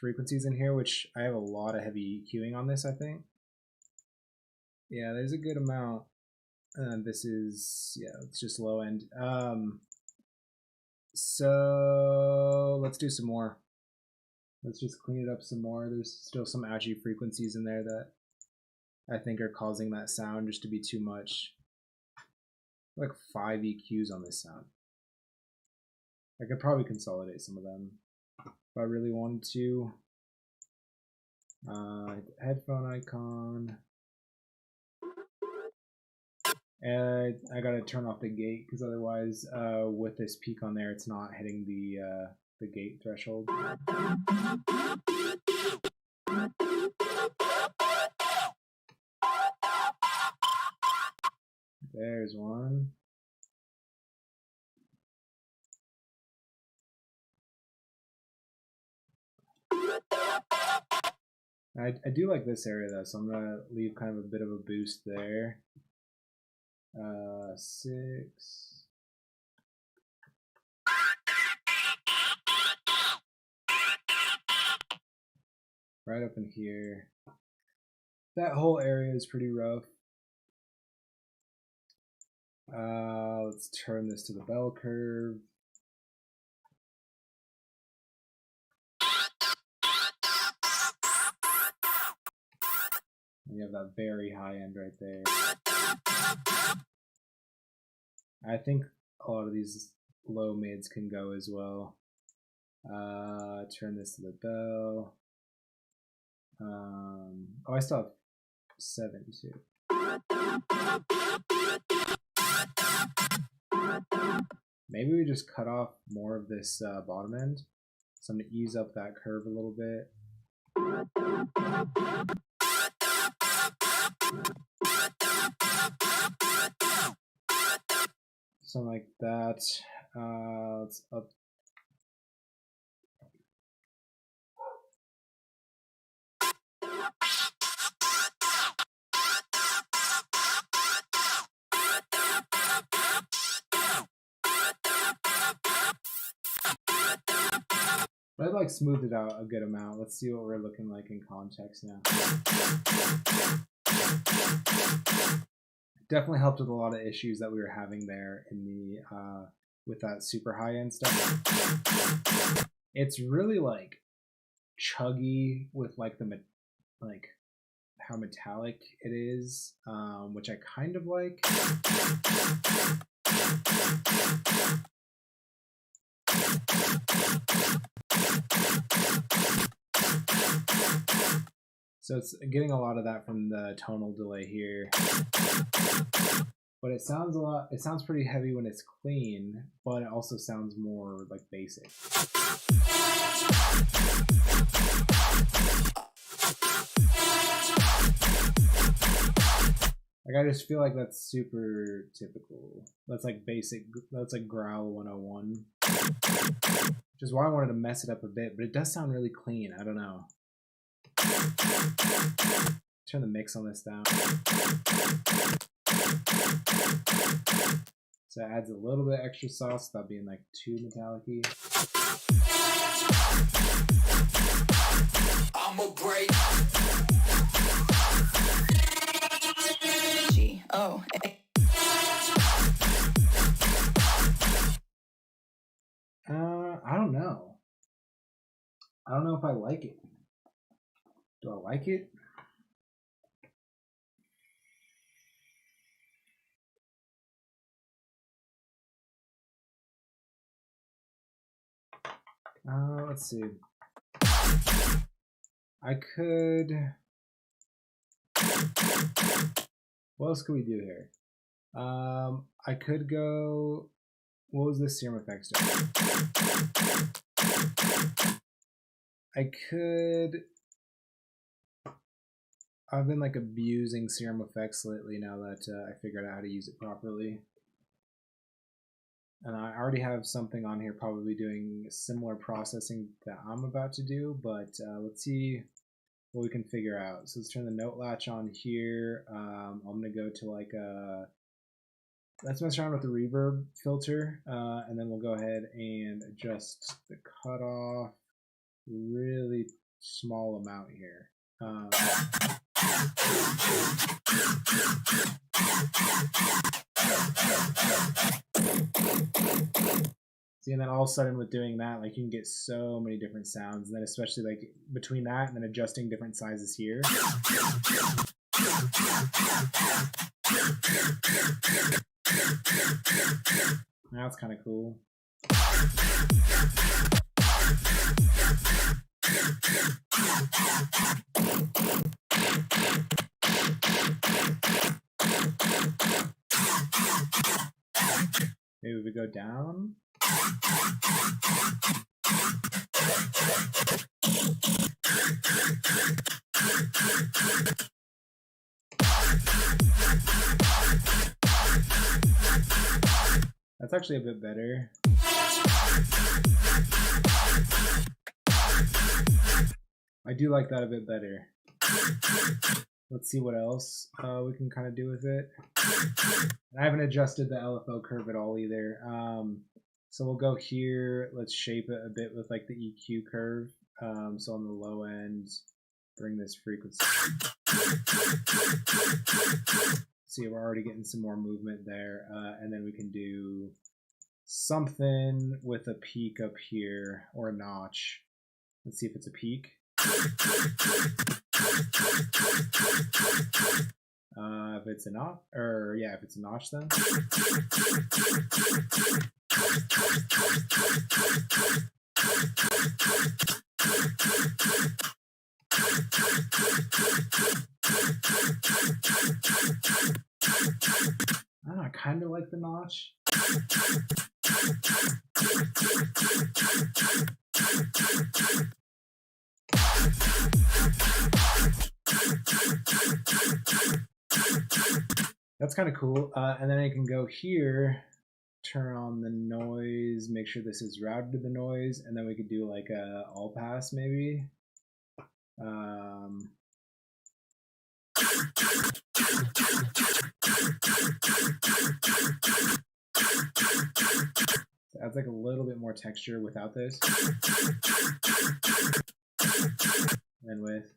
frequencies in here, which I have a lot of heavy EQing on this, I think. Yeah, there's a good amount. This is, yeah, it's just low end. So let's do some more. Let's just clean it up some more. There's still some ouchy frequencies in there that I think are causing that sound just to be too much. Like 5 EQs on this sound. I could probably consolidate some of them if I really wanted to. Headphone icon. And I gotta turn off the gate because otherwise, with this peak on there, it's not hitting the gate threshold. There's one. I do like this area though, so I'm gonna leave kind of a bit of a boost there. 6. Right up in here. That whole area is pretty rough. Let's turn this to the bell curve. And you have that very high end right there. I think a lot of these low mids can go as well. Turn this to the bell. Oh, I still have 7 too. Maybe we just cut off more of this bottom end. So I'm going to ease up that curve a little bit. Something like that. Let's up. But I'd like smoothed it out a good amount. Let's see what we're looking like in context now. Definitely helped with a lot of issues that we were having there in the with that super high end stuff. It's really like chuggy with like the like how metallic it is, which I kind of like. So it's getting a lot of that from the tonal delay here. But it sounds pretty heavy when it's clean, but it also sounds more like basic. Like I just feel like that's super typical. That's like basic, that's like growl 101. Which is why I wanted to mess it up a bit, but it does sound really clean, I don't know. Turn the mix on this down. So it adds a little bit extra sauce without being like too metallic-y. I'm a break. G-O-A. I don't know. I don't know if I like it. Do I like it? Let's see. I could. What else could we do here? I could go. What was this Serum Effects doing? I could. I've been like abusing Serum Effects lately now that I figured out how to use it properly. And I already have something on here probably doing similar processing that I'm about to do, but let's see what we can figure out. So let's turn the note latch on here. I'm gonna go to like let's mess around with the reverb filter, and then we'll go ahead and adjust the cutoff really small amount here. See, and then all of a sudden with doing that, like you can get so many different sounds, and then especially like between that and then adjusting different sizes here. Now it's kind of cool. Maybe we go down. That's actually a bit better. I do like that a bit better. Let's see what else we can kind of do with it. I haven't adjusted the LFO curve at all either. So we'll go here. Let's shape it a bit with like the EQ curve. So on the low end, bring this frequency. See, we're already getting some more movement there. And then we can do something with a peak up here or a notch. Let's see if it's a peak. If it's a notch, or yeah, if it's a notch, then. I don't know, I kind of like the notch. That's kind of cool. And then I can go here, turn on the noise, make sure this is routed to the noise, and then we could do like a all pass maybe. So adds like a little bit more texture without this. And with.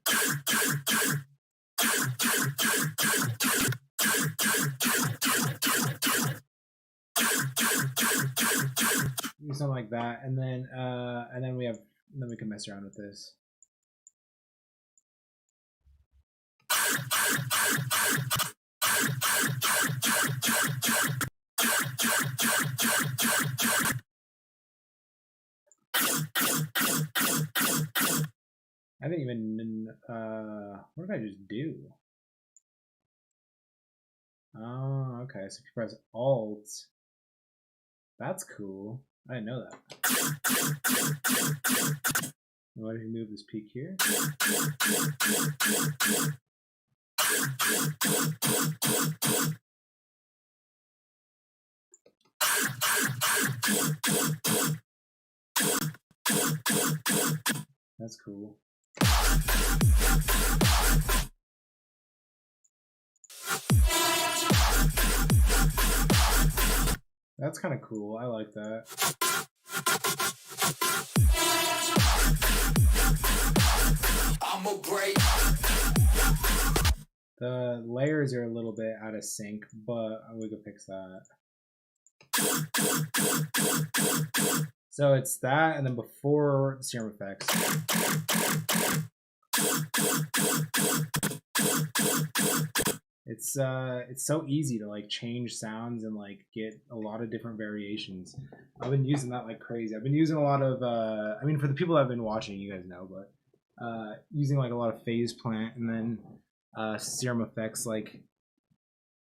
Do something like that, and then we can mess around with this. I didn't even, what did I just do? Oh, okay, so if you press Alt, that's cool. I didn't know that. What if you move this peak here? That's cool. That's kind of cool. I like that. I'm a break. The layers are a little bit out of sync, but we could fix that. So it's that, and then before Serum Effects. It's so easy to like change sounds and like get a lot of different variations. I've been using that like crazy. I've been using a lot of I mean, for the people that have been watching, you guys know, but using like a lot of phase plant and then serum effects like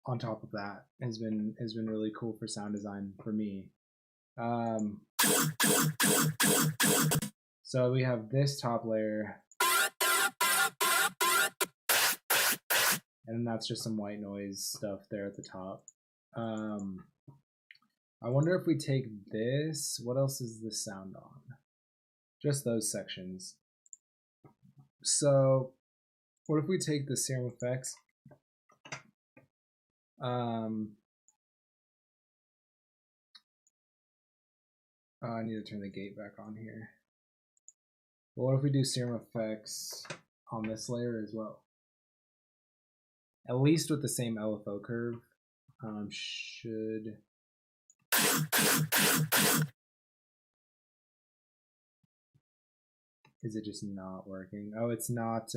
on top of that has been really cool for sound design for me. So we have this top layer, and that's just some white noise stuff there at the top. I wonder if we take this, what else is this sound on? Just those sections. So what if we take the serum effects? I need to turn the gate back on here. Well, what if we do serum effects on this layer as well? At least with the same LFO curve. Should... Is it just not working? Oh, it's not...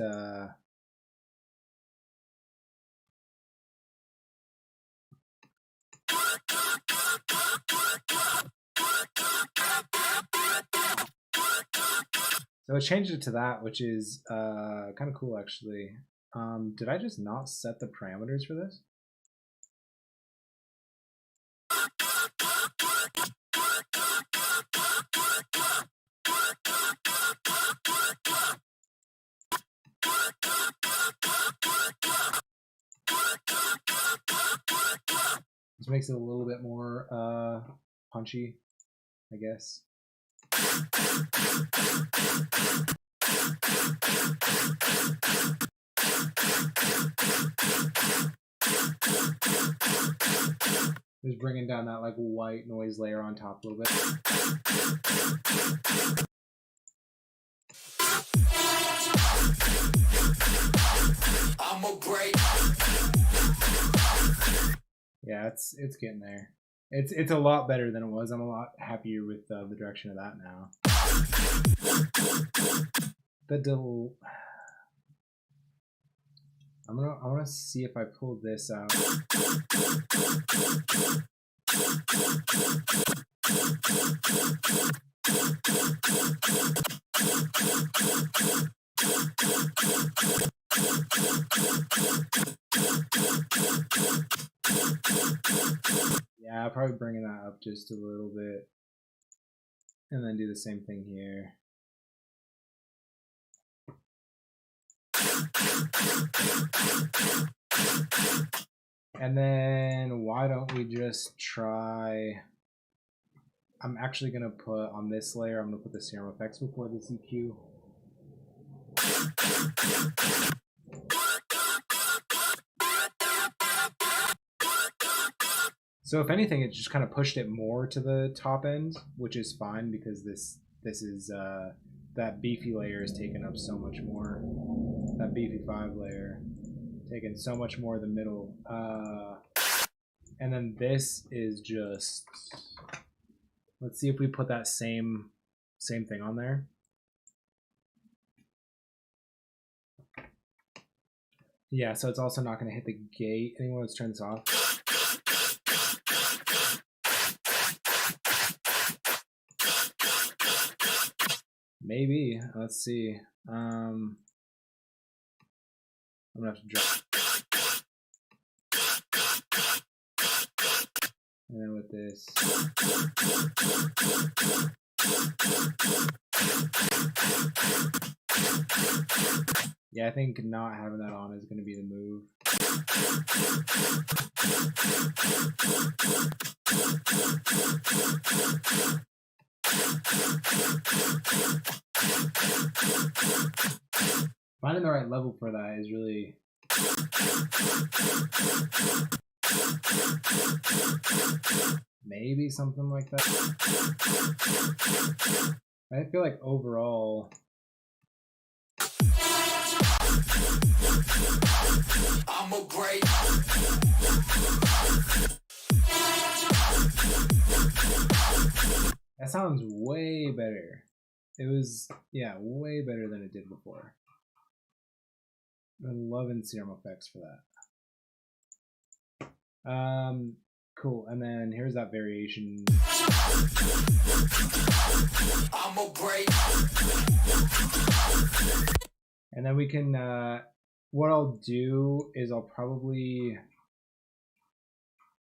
So I changed it to that, which is kind of cool actually. Did I just not set the parameters for this? This makes it a little bit more punchy, I guess. Just bringing down that like white noise layer on top a little bit. Yeah, it's getting there. It's a lot better than it was. I'm a lot happier with the direction of that now. I want to see if I pull this out. Yeah, I'll probably bring that up just a little bit. And then do the same thing here. And then why don't we just try... I'm actually going to put on this layer, I'm going to put the serum effects before the EQ. So if anything, it just kind of pushed it more to the top end, which is fine because this is that beefy layer is taking up so much more. That beefy 5 layer taking so much more of the middle. And then this is just, let's see if we put that same thing on there. Yeah, so it's also not going to hit the gate anymore. Let's turn this off. Maybe. Let's see. I'm gonna have to drop. And then with this. Yeah, I think not having that on is going to be the move. Finding the right level for that is really... Maybe something like that. I feel like overall... I'm a great... That sounds way better. It was, yeah, way better than it did before. I'm loving serum effects for that. Cool. And then here's that variation. I'm a break. And then we can, what I'll do is I'll probably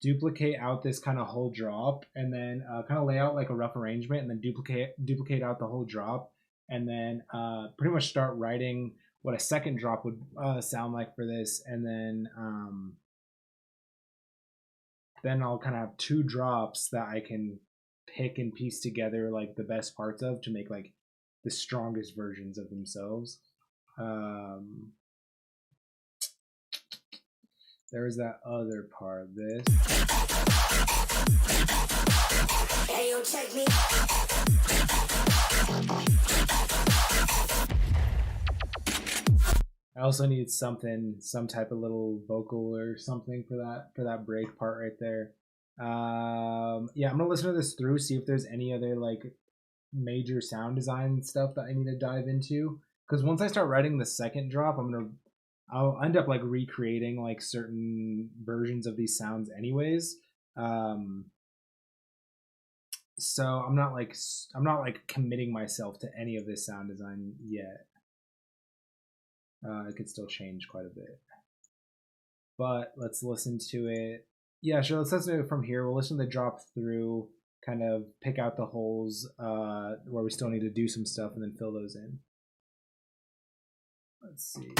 duplicate out this kind of whole drop, and then kind of lay out like a rough arrangement, and then duplicate out the whole drop, and then pretty much start writing what a second drop would sound like for this, and then I'll kind of have two drops that I can pick and piece together like the best parts of to make like the strongest versions of themselves. There's that other part of this. Hey, yo, check me. I also need something, some type of little vocal or something for that break part right there. Yeah, I'm gonna listen to this through, see if there's any other like major sound design stuff that I need to dive into. Because once I start writing the second drop, I'll end up like recreating like certain versions of these sounds anyways. So I'm not like committing myself to any of this sound design yet. It could still change quite a bit. But let's listen to it. Yeah, sure, let's listen to it from here. We'll listen to the drop through, kind of pick out the holes where we still need to do some stuff, and then fill those in. Let's see.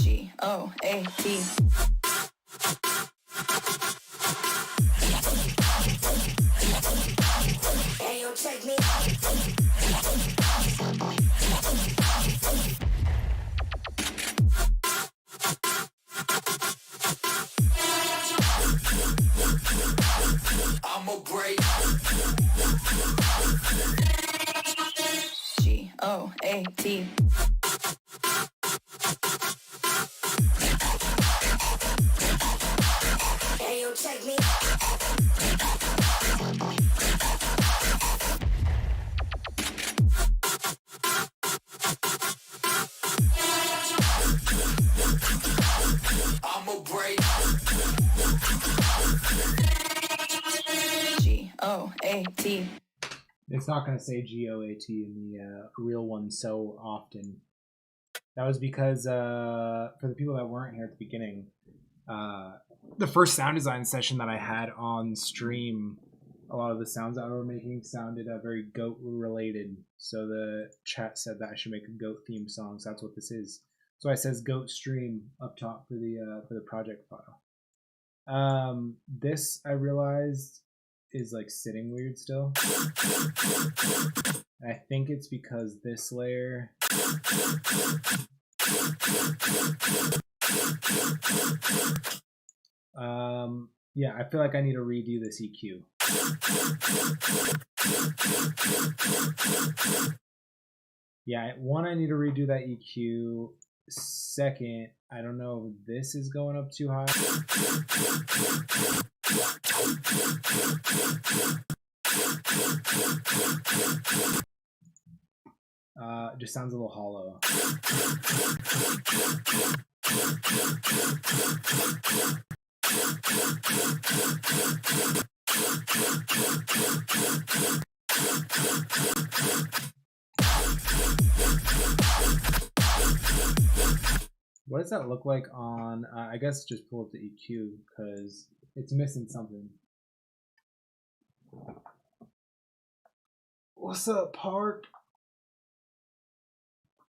G-O-A-T. Hey, yo, check me. I'm a break. G-O-A-T. Hey, yo, check me. I'm a break. G-O-A-T. It's not going to say G-O-A-T in the real one so often. That was because, for the people that weren't here at the beginning, the first sound design session that I had on stream, a lot of the sounds that we were making sounded very goat related. So the chat said that I should make a goat theme song. So that's what this is. So it says goat stream up top for the project file. This I realized is like sitting weird still. I think it's because this layer yeah, I feel like I need to redo this EQ. Yeah, one, I need to redo that EQ. Second, I don't know if this is going up too high. It just sounds a little hollow. What does that look like on, I guess just pull up the EQ because it's missing something. What's up, Park?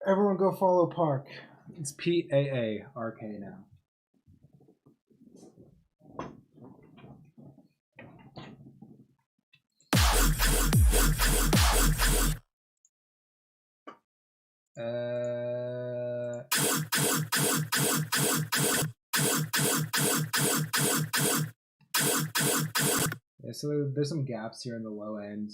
Everyone go follow Park. It's P-A-A-R-K now. Yeah, so there's some gaps here in the low end.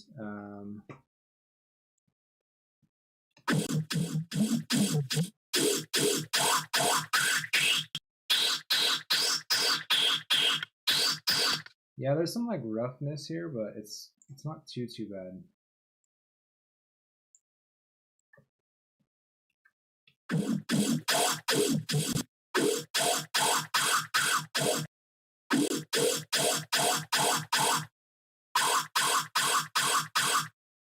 Yeah, there's some like roughness here, but it's not too bad.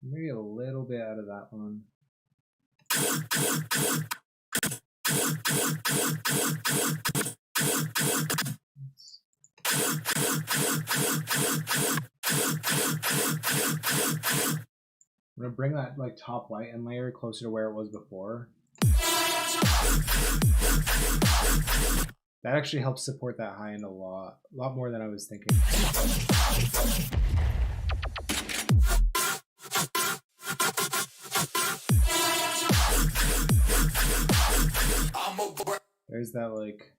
Maybe a little bit out of that one. I'm gonna bring that like top white end layer closer to where it was before. That actually helps support that high end a lot more than I was thinking. There's that like.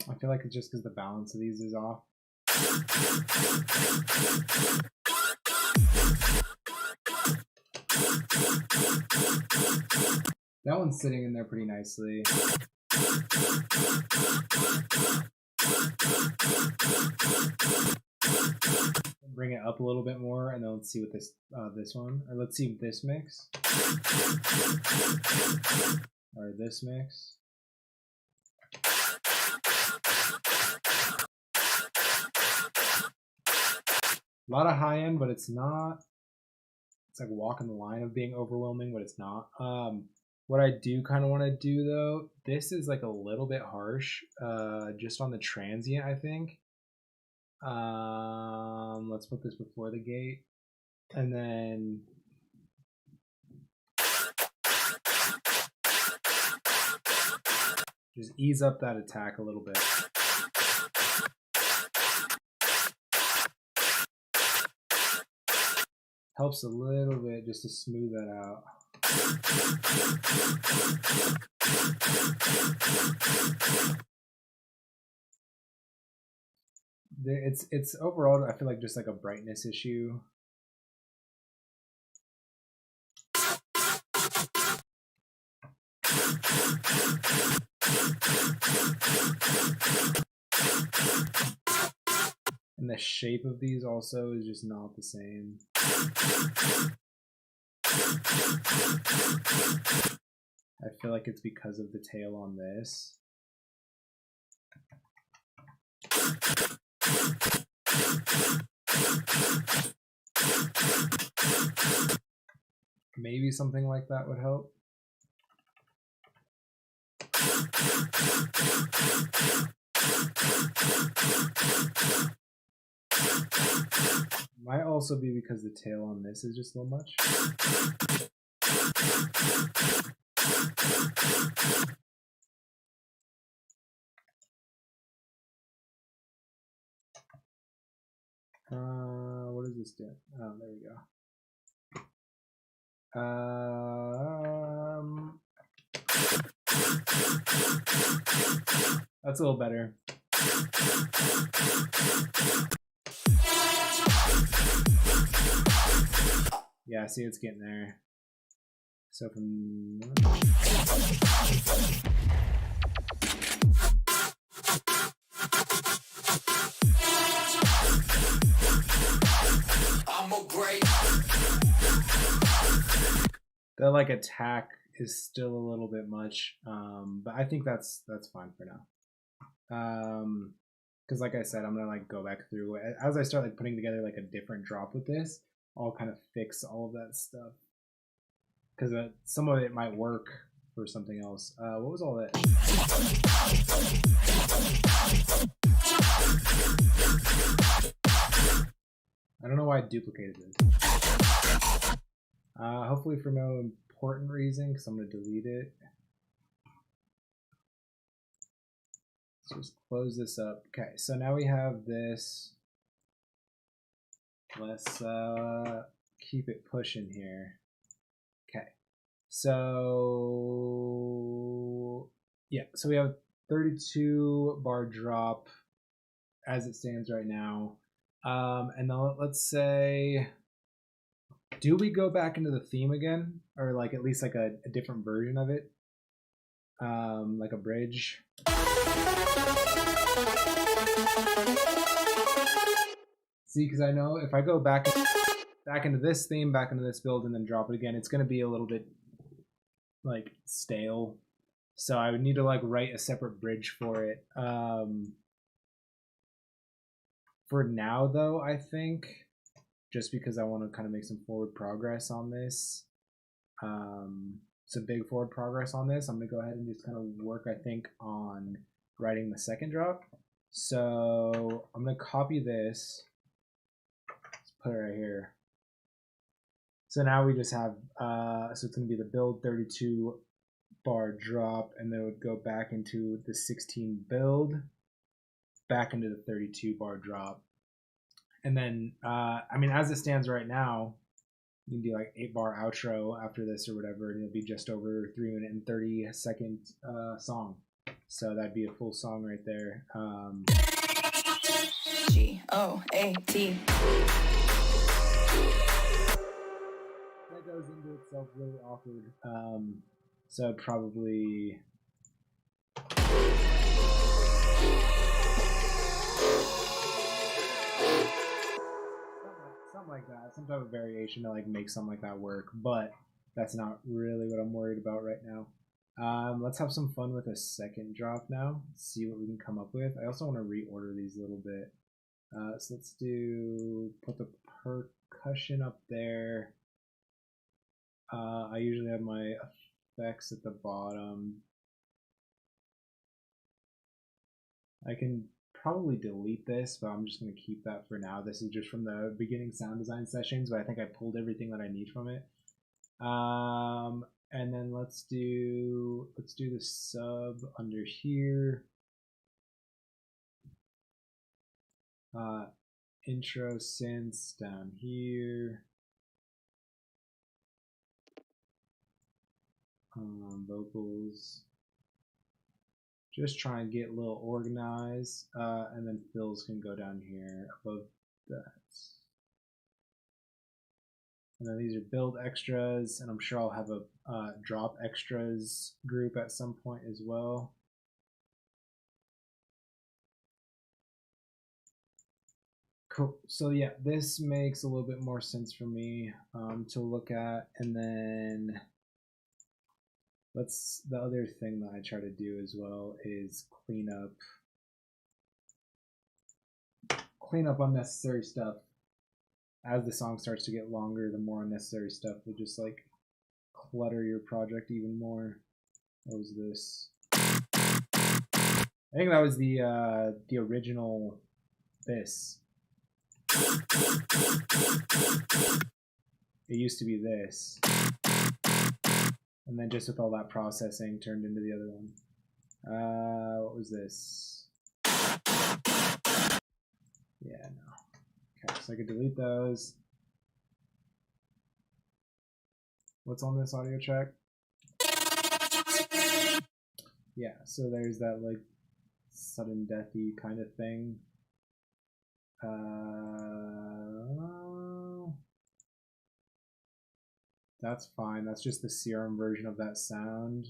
I feel like it's just because the balance of these is off. That one's sitting in there pretty nicely. Bring it up a little bit more, and then let's see what this one, or let's see this mix, or this mix. A lot of high end, but it's not. It's like walking the line of being overwhelming, but it's not. What I do kind of want to do though, this is like a little bit harsh, just on the transient, I think. Let's put this before the gate, and then just ease up that attack a little bit. Helps a little bit just to smooth that out. It's overall, I feel like just like a brightness issue. And the shape of these also is just not the same. I feel like it's because of the tail on this. Maybe something like that would help. Might also be because the tail on this is just a little much. What does this do? Oh, there we go. That's a little better. Yeah, see, it's getting there. So from the like attack is still a little bit much, but I think that's fine for now. Because like I said, I'm gonna like go back through as I start like putting together like a different drop with this. I'll kind of fix all of that stuff because some of it might work for something else. What was all that? I don't know why I duplicated this. Hopefully for no important reason, because I'm going to delete it. Let's just close this up. Okay, so now we have this. Let's keep it pushing here. Okay, so yeah, so we have 32 bar drop as it stands right now. And then let's say, do we go back into the theme again, or like at least like a different version of it, like a bridge? See, because I know if I go back into this theme, back into this build, and then drop it again, it's going to be a little bit like stale. So I would need to like write a separate bridge for it. For now, though, I think just because I want to kind of make some forward progress on this, some big forward progress on this, I'm going to go ahead and just kind of work, I think, on writing the second drop. So I'm going to copy this. Let's put it right here. So now we just have, so it's going to be the build 32 bar drop, and then it would go back into the 16 build, back into the 32 bar drop. And then, I mean, as it stands right now, you can do like 8 bar outro after this or whatever, and it'll be just over 3-minute and 30-second song. So that'd be a full song right there. G-O-A-T. That goes into itself really awkward. So I'd probably something like that, some type of variation to like make something like that work, but that's not really what I'm worried about right now. Let's have some fun with a second drop now, see what we can come up with. I also want to reorder these a little bit. So let's put the percussion up there. I usually have my effects at the bottom. I can probably delete this, but I'm just going to keep that for now. This is just from the beginning sound design sessions, but I think I pulled everything that I need from it. And then let's do the sub under here. Intro synths down here. Vocals. Just try and get a little organized, and then fills can go down here above that. And then these are build extras, and I'm sure I'll have a drop extras group at some point as well. Cool. So yeah, this makes a little bit more sense for me to look at. And then the other thing that I try to do as well is clean up unnecessary stuff. As the song starts to get longer, the more unnecessary stuff will just like clutter your project even more. What was this? I think that was the original this. It used to be this. And then just with all that processing turned into the other one. What was this? Yeah, no. Okay, so I could delete those. What's on this audio track? Yeah, so there's that like sudden deathy kind of thing. That's fine. That's just the serum version of that sound.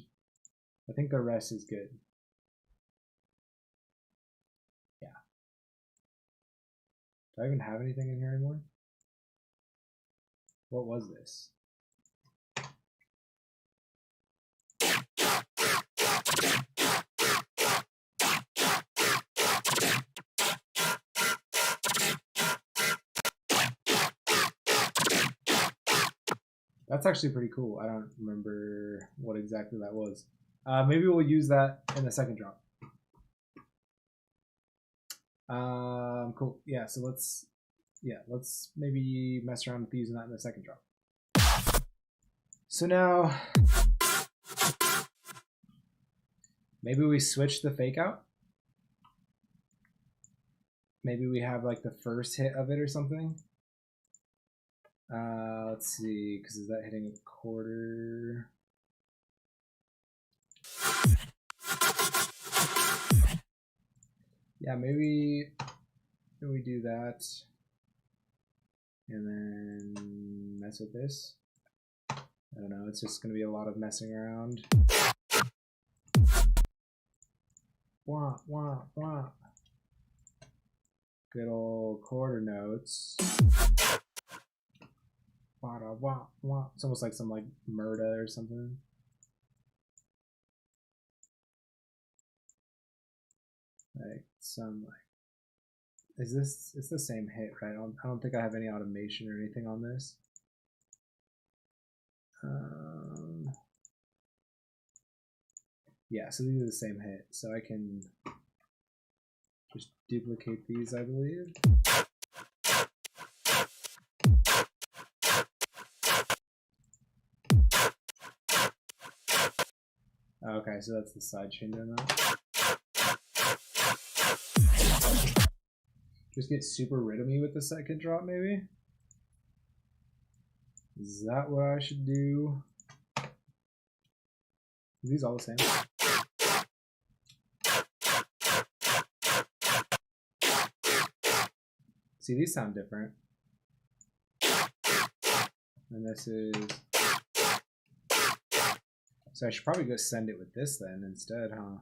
I think the rest is good. Yeah. Do I even have anything in here anymore? What was this? That's actually pretty cool. I don't remember what exactly that was. Maybe we'll use that in the second drop. Cool. Yeah, so let's maybe mess around with using that in the second drop. So now, maybe we switch the fake out. Maybe we have like the first hit of it or something. Let's see, because is that hitting a quarter? Yeah, maybe we do that. And then mess with this. I don't know, it's just going to be a lot of messing around. Wah, wah, wah. Good old quarter notes. Wah, wah, wah. It's almost like some like murda or something. Like some like, is this, it's the same hit, right? I don't think I have any automation or anything on this. Yeah, so these are the same hit, so I can just duplicate these, I believe. Okay, so that's the side chain doing that. Just get super rhythmy with the second drop, maybe? Is that what I should do? Are these all the same? See, these sound different. And this is... So I should probably go send it with this then instead, huh?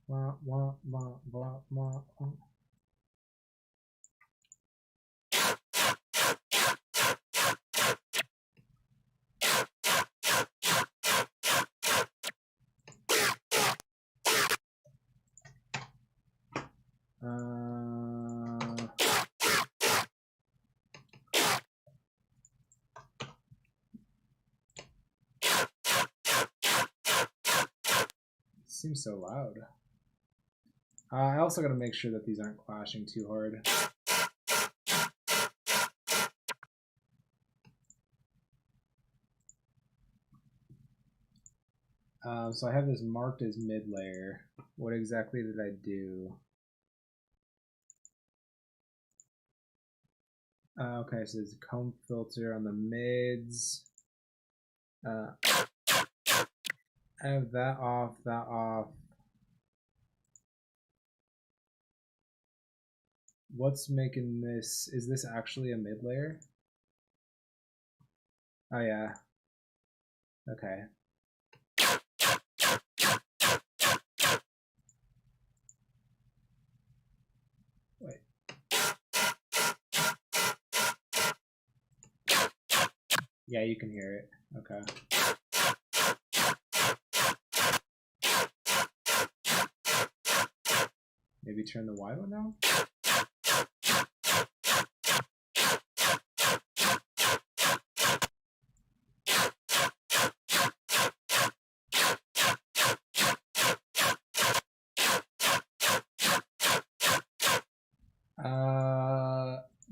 Wah, wah, wah, wah, wah, wah. Seems so loud. I also got to make sure that these aren't clashing too hard. So I have this marked as mid layer. What exactly did I do? Okay, so there's a comb filter on the mids. I have that off, that off. What's making this? Is this actually a mid layer? Oh yeah. Okay. Wait. Yeah, you can hear it. Okay. Maybe turn the wide one down?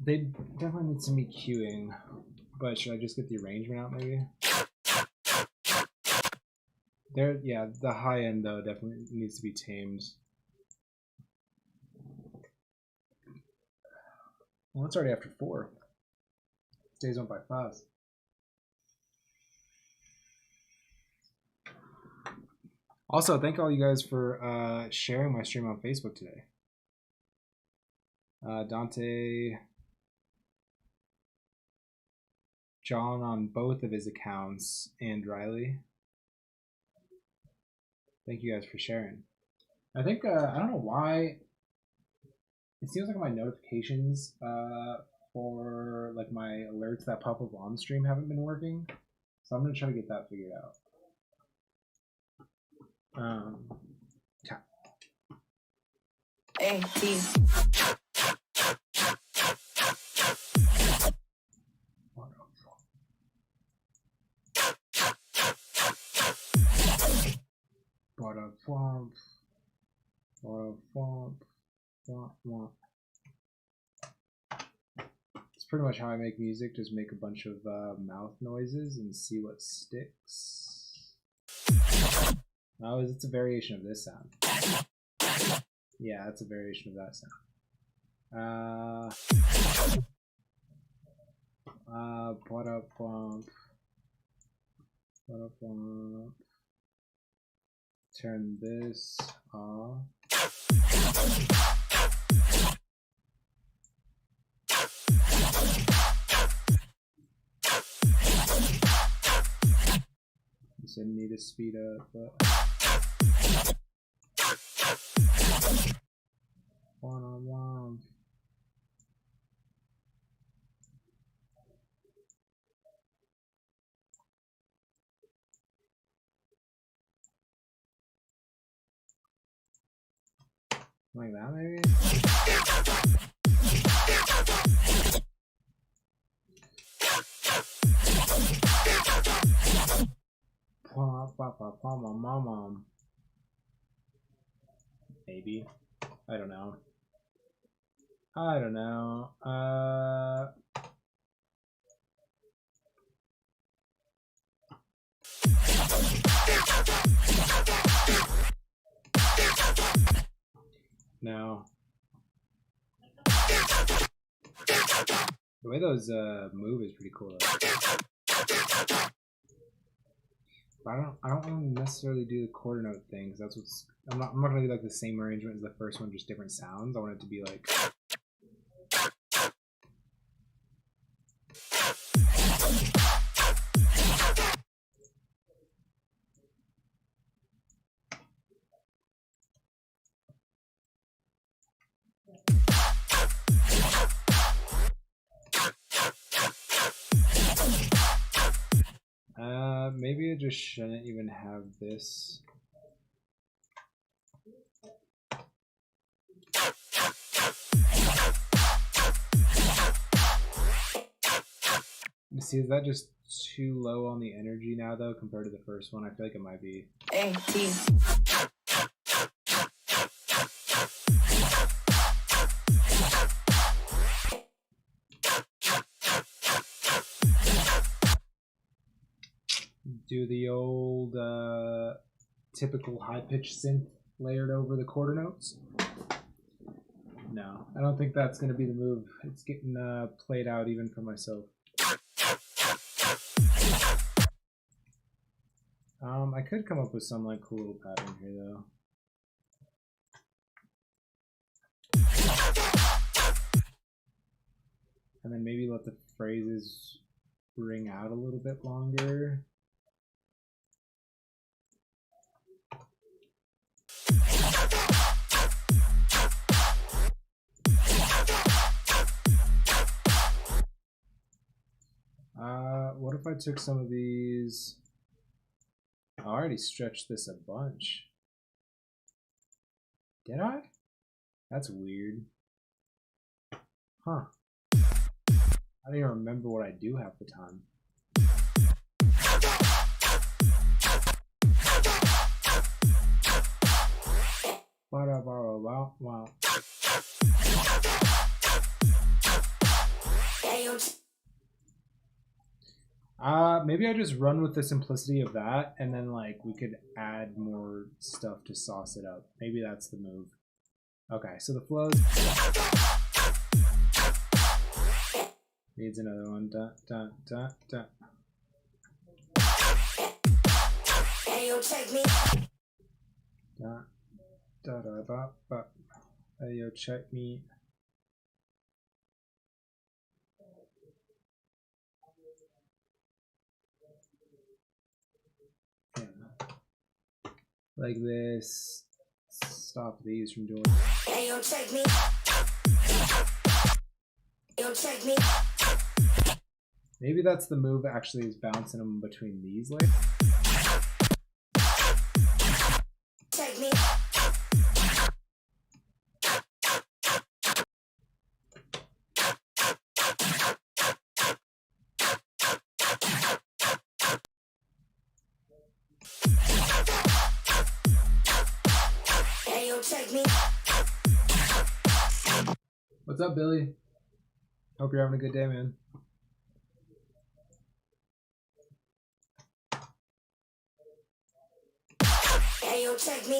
They definitely need some EQing, but should I just get the arrangement out maybe? There, yeah, the high end though definitely needs to be tamed. Well, it's already after 4. Days went by fast. Also, thank all you guys for sharing my stream on Facebook today. Dante, John on both of his accounts, and Riley. Thank you guys for sharing. I think, I don't know why, it seems like my notifications for like my alerts that pop up on stream haven't been working. So I'm going to try to get that figured out. Yeah. A-T. It's pretty much how I make music, just make a bunch of mouth noises and see what sticks. Oh, it's a variation of this sound. Yeah, that's a variation of that sound. Turn this off. You said need to speed up, but one-on-one. Like that, maybe? Mom. Maybe. I don't know. No. The way those move is pretty cool though. But I don't want to necessarily do the quarter note thing, because that's what's I'm not gonna do like the same arrangement as the first one, just different sounds. I want it to be like maybe I just shouldn't even have this. See, is that just too low on the energy now though compared to the first one? I feel like it might be. A-T. Do the old typical high-pitched synth layered over the quarter notes? No, I don't think that's going to be the move. It's getting played out even for myself. I could come up with some like cool little pattern here though. And then maybe let the phrases ring out a little bit longer. What if I took some of these? I already stretched this a bunch. Did I? That's weird. Huh. I don't even remember what I do half the time. Wow. Maybe I just run with the simplicity of that, and then like we could add more stuff to sauce it up. Maybe that's the move. Okay, so the flows needs another one. Da. Hey, yo, check me. Da. Hey, yo, check me. Like this. Stop these from doing. Hey, yo, check me. Yo, check me. Maybe that's the move. Actually, is bouncing them between these layers. Check me. Check me. What's up, Billy? Hope you're having a good day, man. Hey, yo, check me.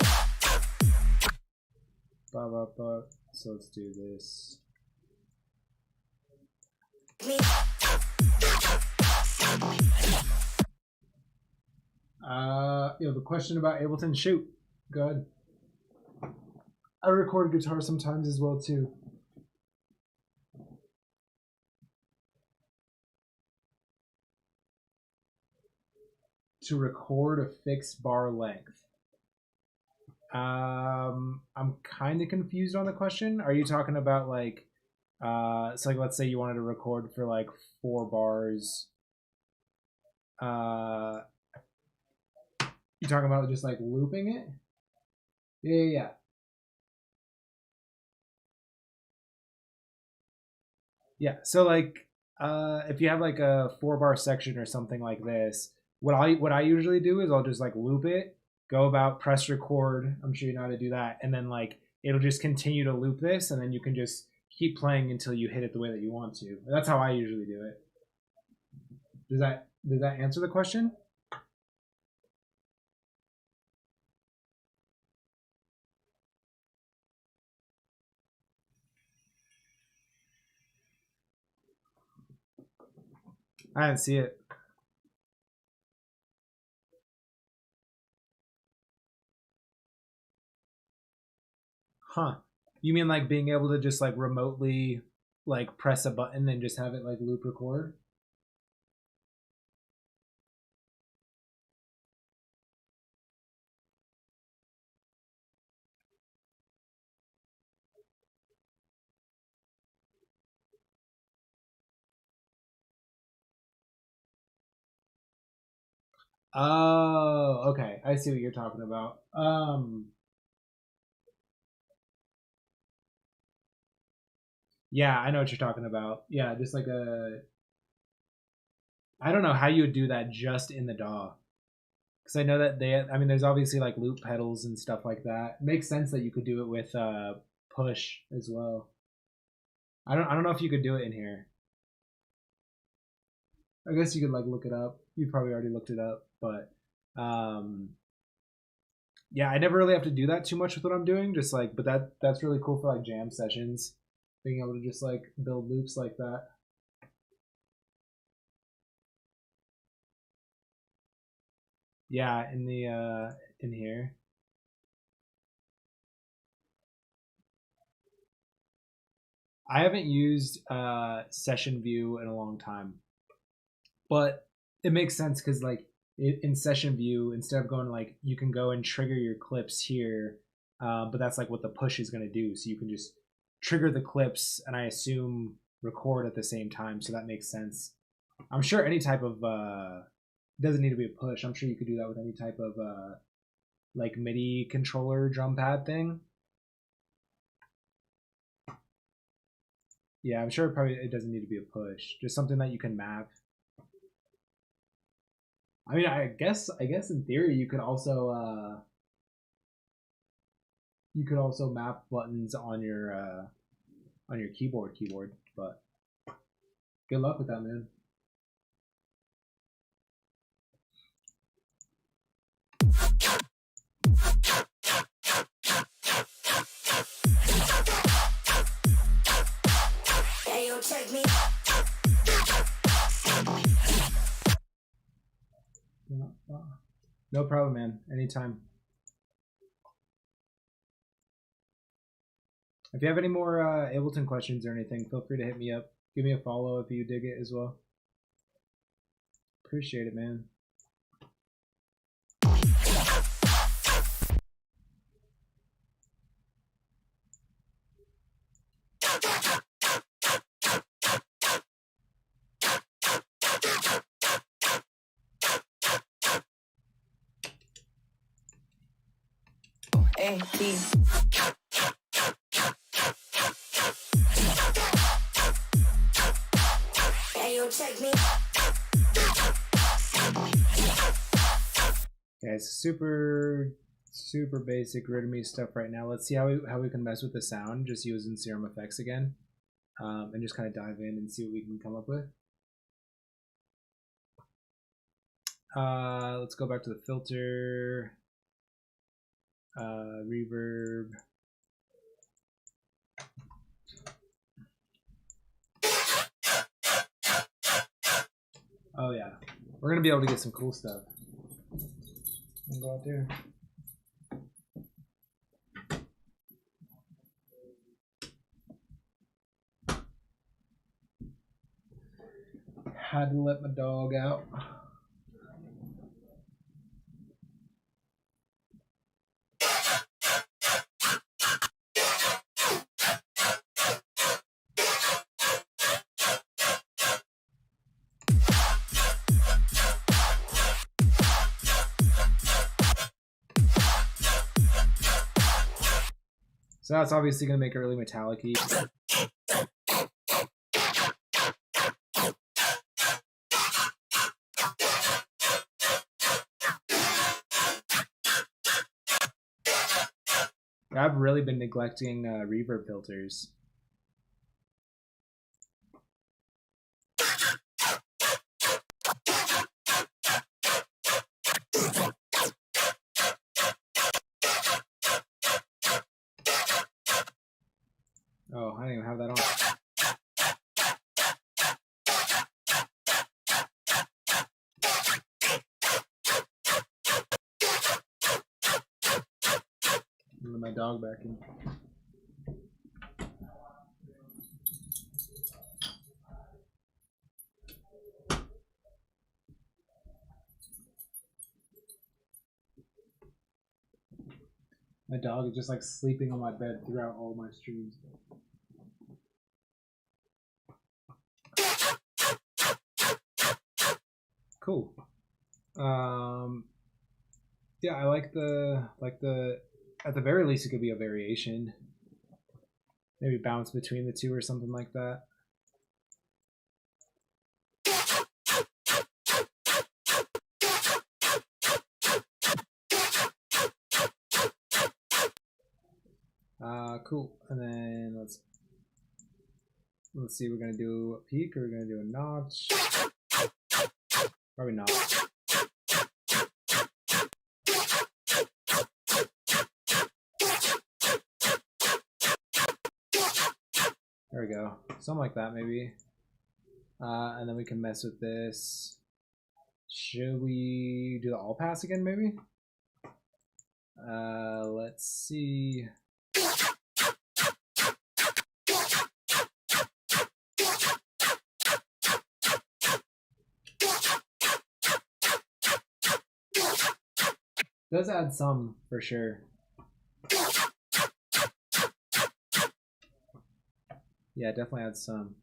So let's do this. Me. The question about Ableton, shoot. Go ahead. I record guitar sometimes as well too. To record a fixed bar length. I'm kind of confused on the question. Are you talking about like, so like let's say you wanted to record for like 4 bars. You talking about just like looping it? Yeah. Yeah. So like, if you have like a 4-bar section or something like this, what I usually do is I'll just like loop it, go about, press record. I'm sure you know how to do that, and then like it'll just continue to loop this, and then you can just keep playing until you hit it the way that you want to. That's how I usually do it. Does that answer the question? I didn't see it. Huh. You mean like being able to just like remotely like press a button and just have it like loop record? Oh, okay. I see what you're talking about. Yeah, I know what you're talking about. Yeah, just like a I don't know how you would do that just in the DAW. Because I know that I mean, there's obviously like loop pedals and stuff like that. It makes sense that you could do it with push as well. I don't know if you could do it in here. I guess you could like look it up. You probably already looked it up, but um, yeah, I never really have to do that too much with what I'm doing. Just like, but that's really cool for like jam sessions, being able to just like build loops like that. Yeah, in the in here. I haven't used session view in a long time, but it makes sense because like in session view, instead of going like you can go and trigger your clips here, but that's like what the push is going to do. So you can just trigger the clips and I assume record at the same time. So that makes sense. I'm sure any type of doesn't need to be a push. I'm sure you could do that with any type of like MIDI controller drum pad thing. Yeah, I'm sure it doesn't need to be a push. Just something that you can map. I mean, I guess in theory you could also map buttons on your keyboard, but good luck with that, man. Hey, yo, check me. No problem, man. Anytime. If you have any more Ableton questions or anything, feel free to hit me up. Give me a follow if you dig it as well. Appreciate it, man. A, B. Hey, yo, check me. Yeah, it's super basic rhythmy stuff right now. Let's see how we can mess with the sound just using Serum Effects again, and just kind of dive in and see what we can come up with. Let's go back to the filter, reverb. Oh yeah, we're gonna be able to get some cool stuff. go out there. Had to let my dog out. So that's obviously going to make it really metallic-y. I've really been neglecting reverb filters. Oh, I didn't even have that on. Let my dog back in. My dog is just like sleeping on my bed throughout all my streams. Cool. Yeah, I like the at the very least it could be a variation. Maybe bounce between the two or something like that. Cool. And then let's see, we're gonna do a peak or we're gonna do a notch. Probably not. There we go. Something like that maybe. And then we can mess with this. Should we do the all pass again maybe? Let's see. Does add some for sure. Yeah, definitely adds some.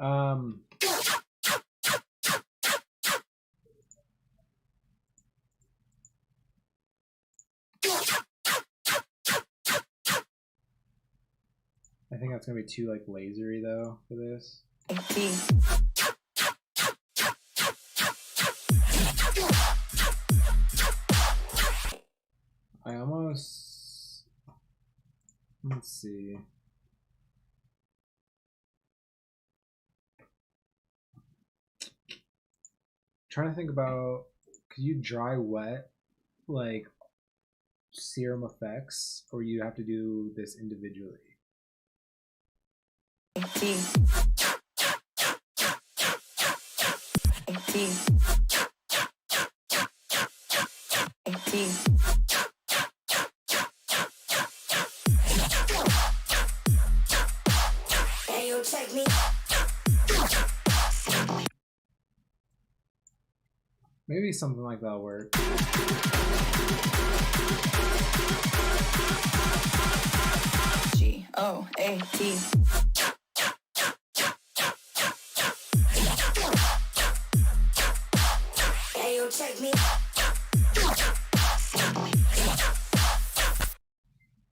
I think that's gonna be too like lasery though for this. I almost, let's see. Trying to think about, could you dry wet like serum effects, or you have to do this individually? Check me. Maybe something like that'll work. G-O-A-T. Hey, yo, check me.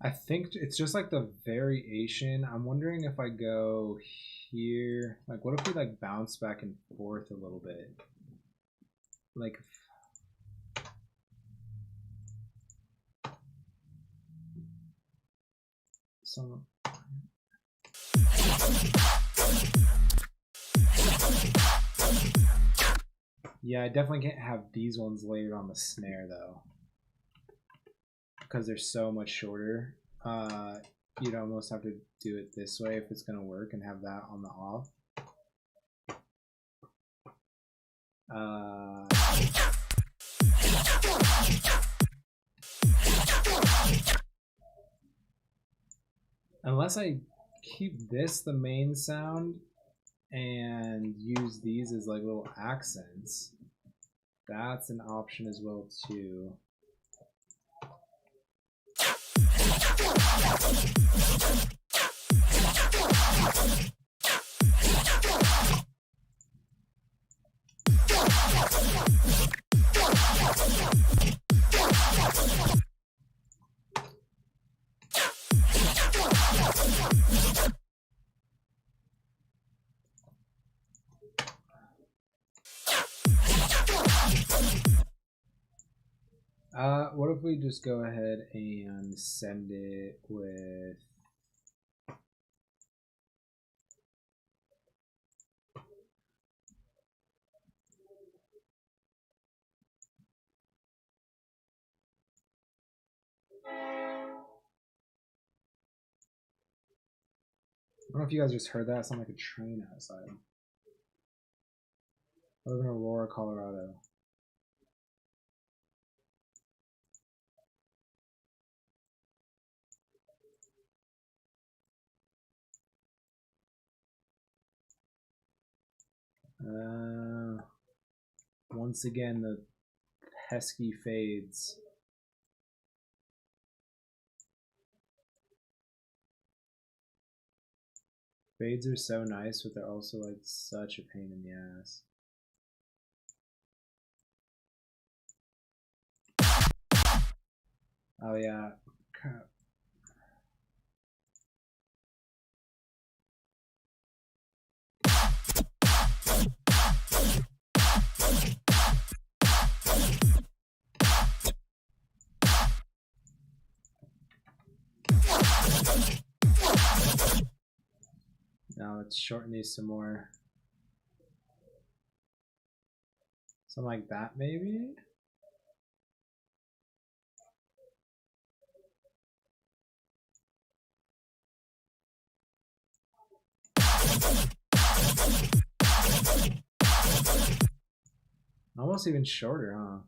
I think it's just like the variation. I'm wondering if I go here, like what if we like bounce back and forth a little bit? Like some. Yeah, I definitely can't have these ones layered on the snare though, because they're so much shorter. You'd almost have to do it this way if it's gonna work, and have that on the off. Unless I keep this the main sound and use these as like little accents, that's an option as well too. What if we just go ahead and send it with I don't know if you guys just heard that. It sounded like a train outside. I live in Aurora, Colorado. Once again, the pesky fades. Fades are so nice, but they're also like such a pain in the ass. Oh yeah, crap. Now let's shorten these some more. Something like that, maybe? Almost even shorter, huh?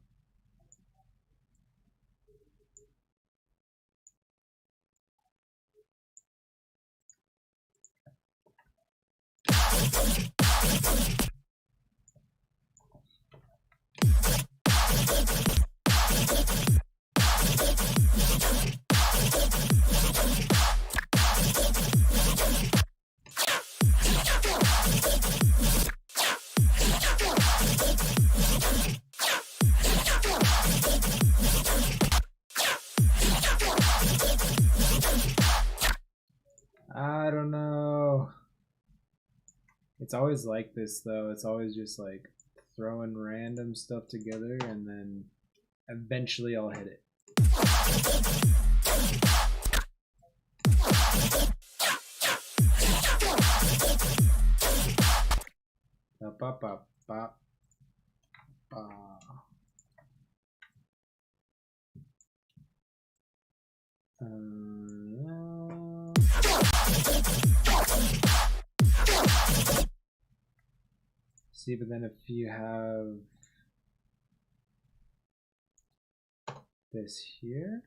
I don't know. It's always like this though. It's always just like throwing random stuff together and then eventually I'll hit it. Bop, bop, bop, bop. See, but then if you have this here,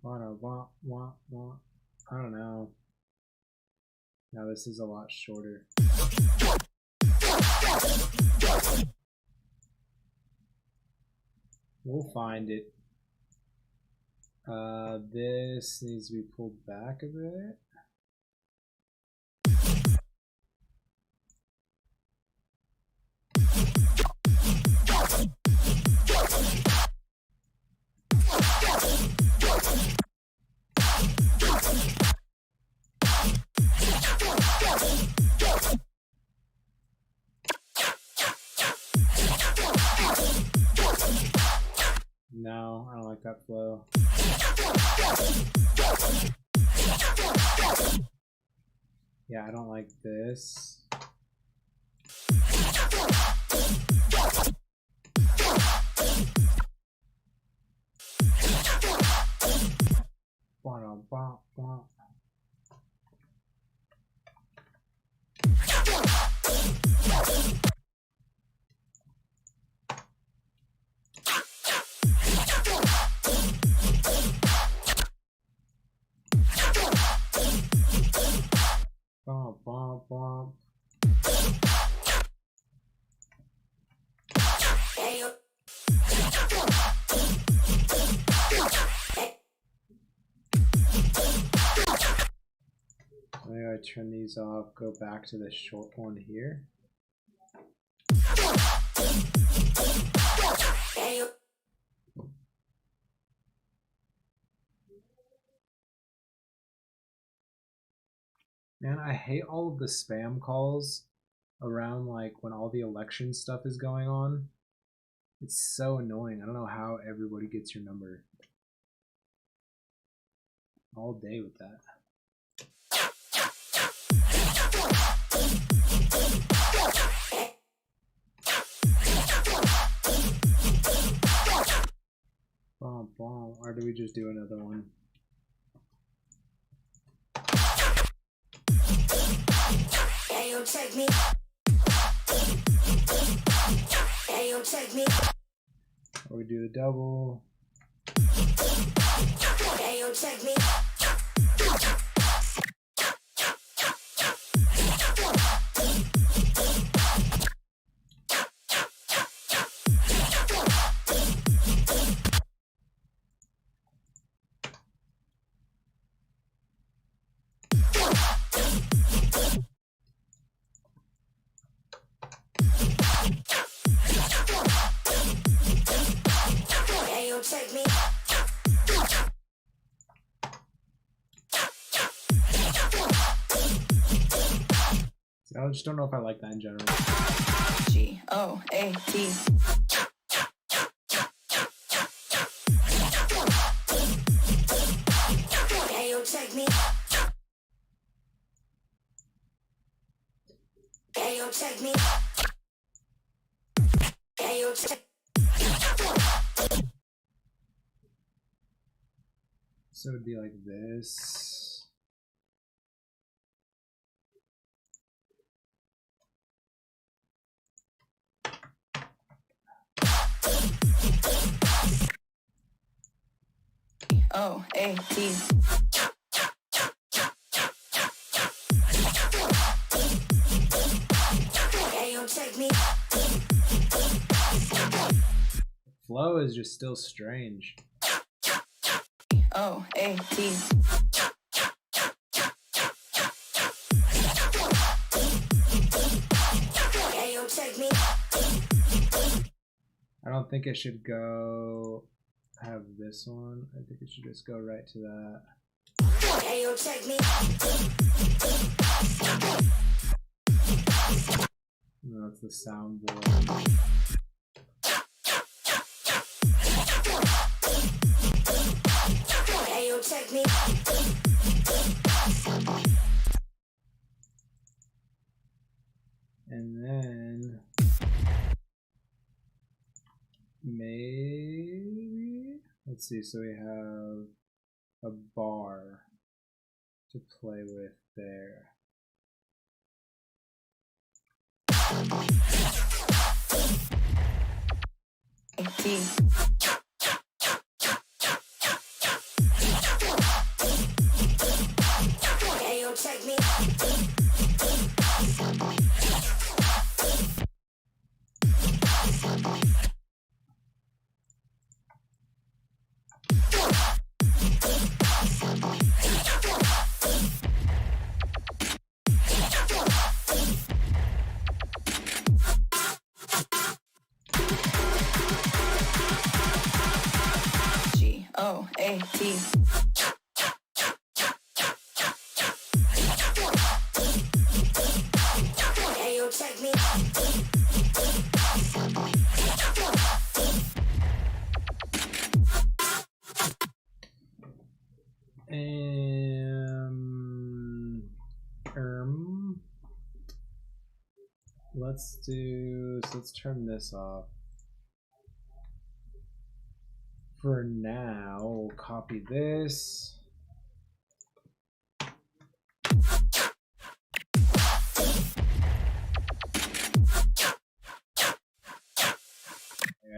I don't know. Now this is a lot shorter. We'll find it. This needs to be pulled back a bit. No, I don't like that flow. Yeah, I don't like this. Maybe I turn these off, go back to the short one here. Man, I hate all of the spam calls around like when all the election stuff is going on. It's so annoying. I don't know how everybody gets your number. All day with that. Or do we just do another one? Hey, yo, check me. Hey, yo, check me. Or we do the double. Hey, yo, check me. Hey, yo, check me. I just don't know if I like that in general. G-O-A-T. Hey, yo, check me. Hey, yo, check me. Hey, yo, check. So it'd be like this. O-A-T. Hey, yo, check me. Flow is just still strange. O-A-T. Hey, yo, check me. I don't think it should go have this one. I think it should just go right to that. Hey, yo, check me. No, that's the soundboard. Hey, yo, check me. And then maybe, let's see, so we have a bar to play with there. A-T. Hey, yo, check me. G-O-A-T. Hey, yo, check me. Let's turn this off. For now, we'll copy this.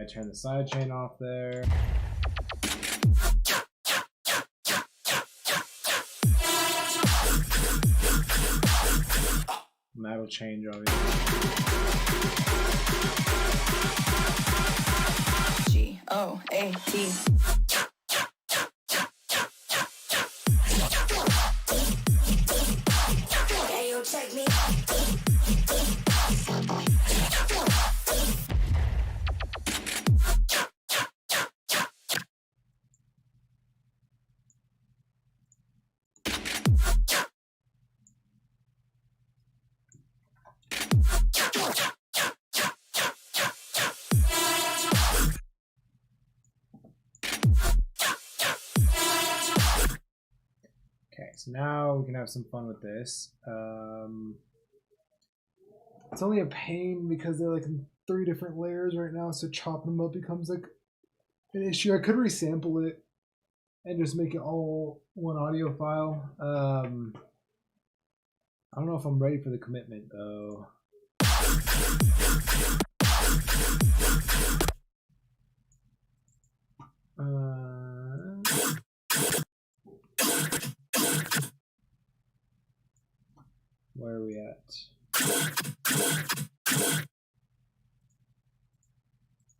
turn the sidechain off there. That'll change, obviously. G-O-A-T. Ayo, check me. Okay, so now we can have some fun with this. It's only a pain because they're like in 3 different layers right now, so chopping them up becomes like an issue. I could resample it and just make it all one audio file. I don't know if I'm ready for the commitment though. Where are we at?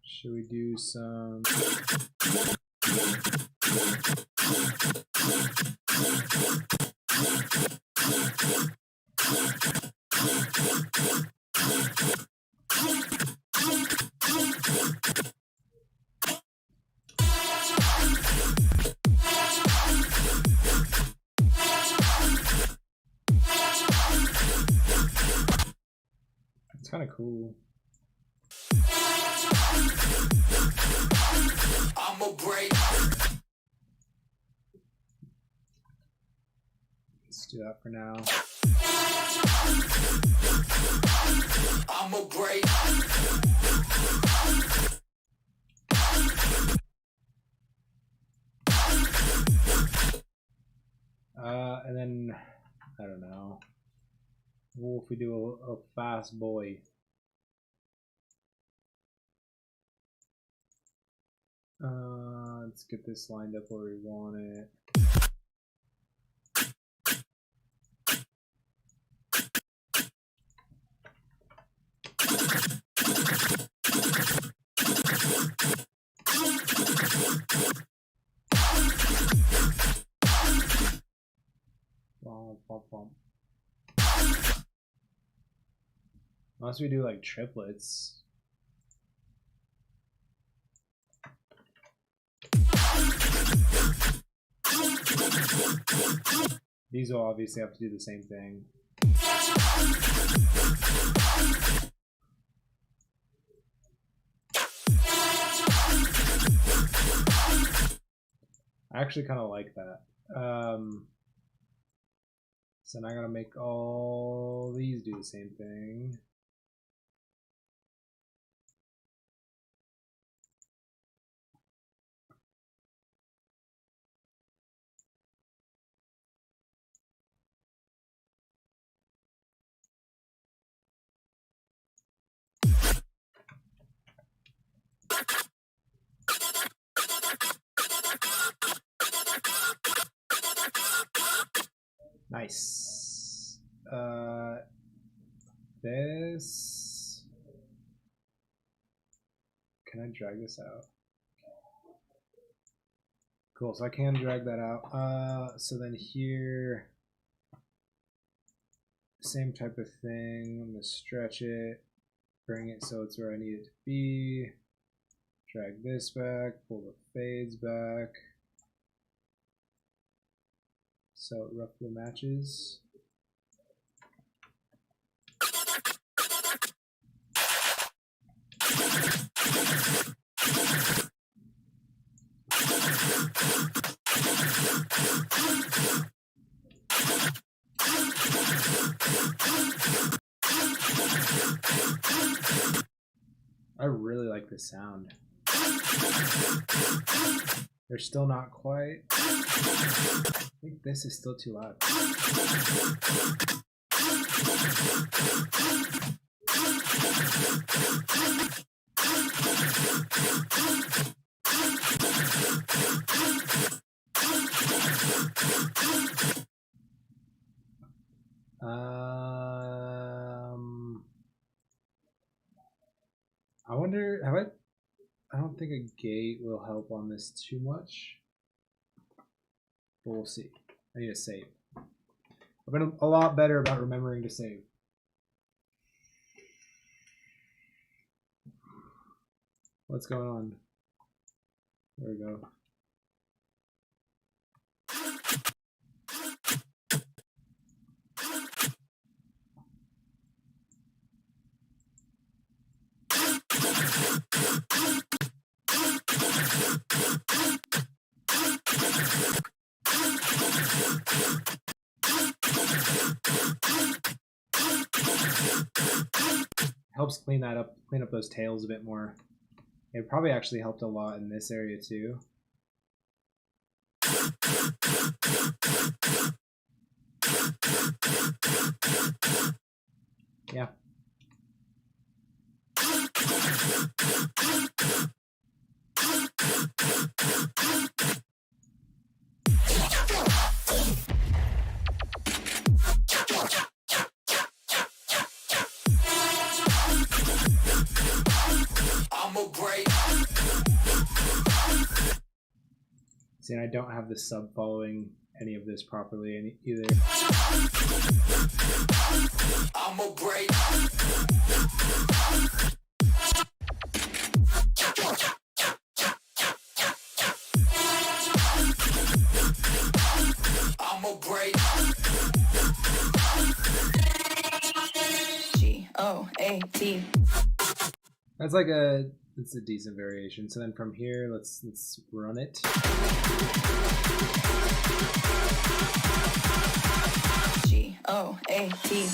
Should we do some? It's kind of cool. I'm a break. Let's do that for now. I'm a break. And then I don't know. What if we do a fast boy? Let's get this lined up where we want it. Unless we do like triplets. These will obviously have to do the same thing. I actually kind of like that. So now I gotta make all these do the same thing. Nice. This. Can I drag this out? Cool, so I can drag that out. So then here, same type of thing. I'm gonna stretch it, bring it so it's where I need it to be. Drag this back, pull the fades back. So it roughly matches. I really like this sound. They're still not quite. I think this is still too loud. I wonder, I don't think a gate will help on this too much, but we'll see. I need to save. I've been a lot better about remembering to save. What's going on? There we go. Helps clean that up, clean up those tails a bit more. It probably actually helped a lot in this area too. Yeah. See, and I don't have the sub following any of this properly either. I'm a break. I'm a break. G-O-A-T. That's like it's a decent variation. So then from here, let's run it. G-O-A-T.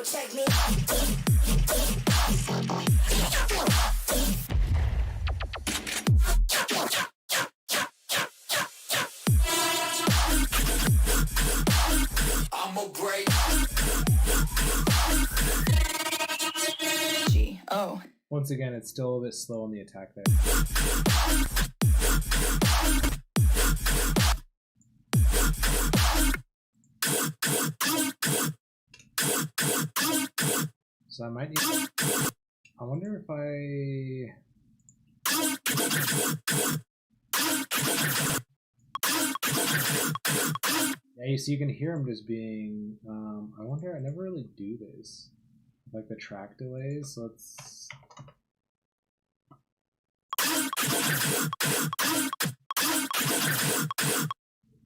Check me. I'm a break. G-O. Once again, it's still a bit slow on the attack there. So I might need to, I wonder if yeah, you see, you can hear him just being, I wonder, I never really do this. Like the track delays, so let's...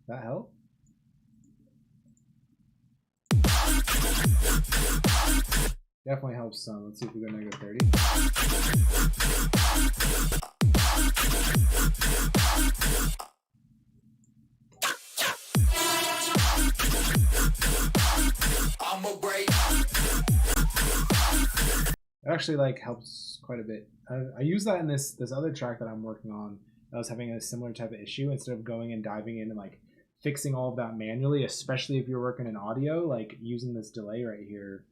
That help? Definitely helps some. Let's see if we go negative 30. I'm a break. It actually like helps quite a bit. I use that in this other track that I'm working on. I was having a similar type of issue. Instead of going and diving in and like fixing all of that manually, especially if you're working in audio, like using this delay right here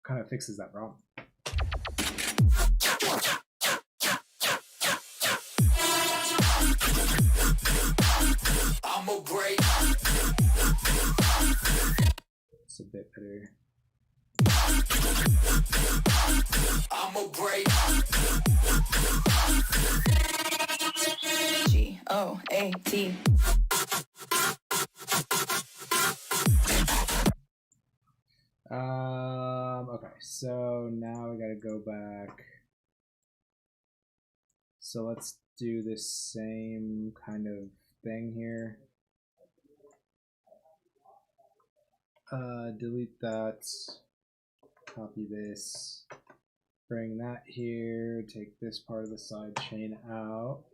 kind of fixes that problem. I'm a break. It's a bit better. I'm a break. G-O-A-T. Okay, so now we gotta go back. So let's do this same kind of thing here. Delete that, copy this, bring that here, take this part of the side chain out.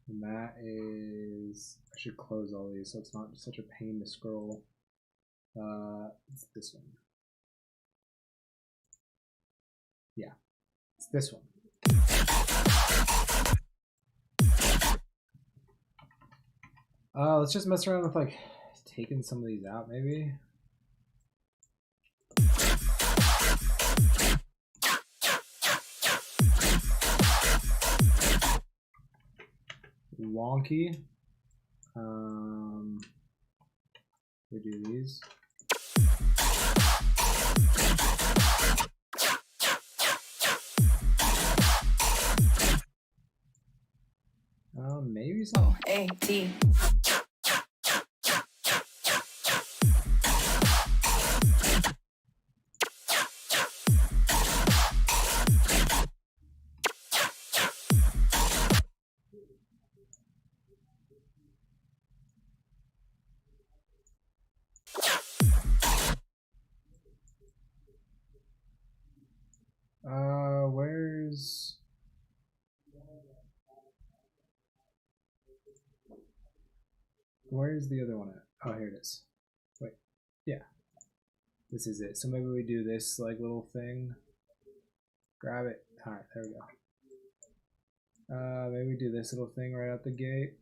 And that is, I should close all these so it's not such a pain to scroll. It's this one. Yeah, it's this one. Let's just mess around with like taking some of these out, maybe. Wonky. We do these. Maybe some. A-T. Where's the other one at? Oh, here it is. Wait, yeah, this is it. So maybe we do this like little thing. Grab it. All right, there we go. Maybe we do this little thing right out the gate.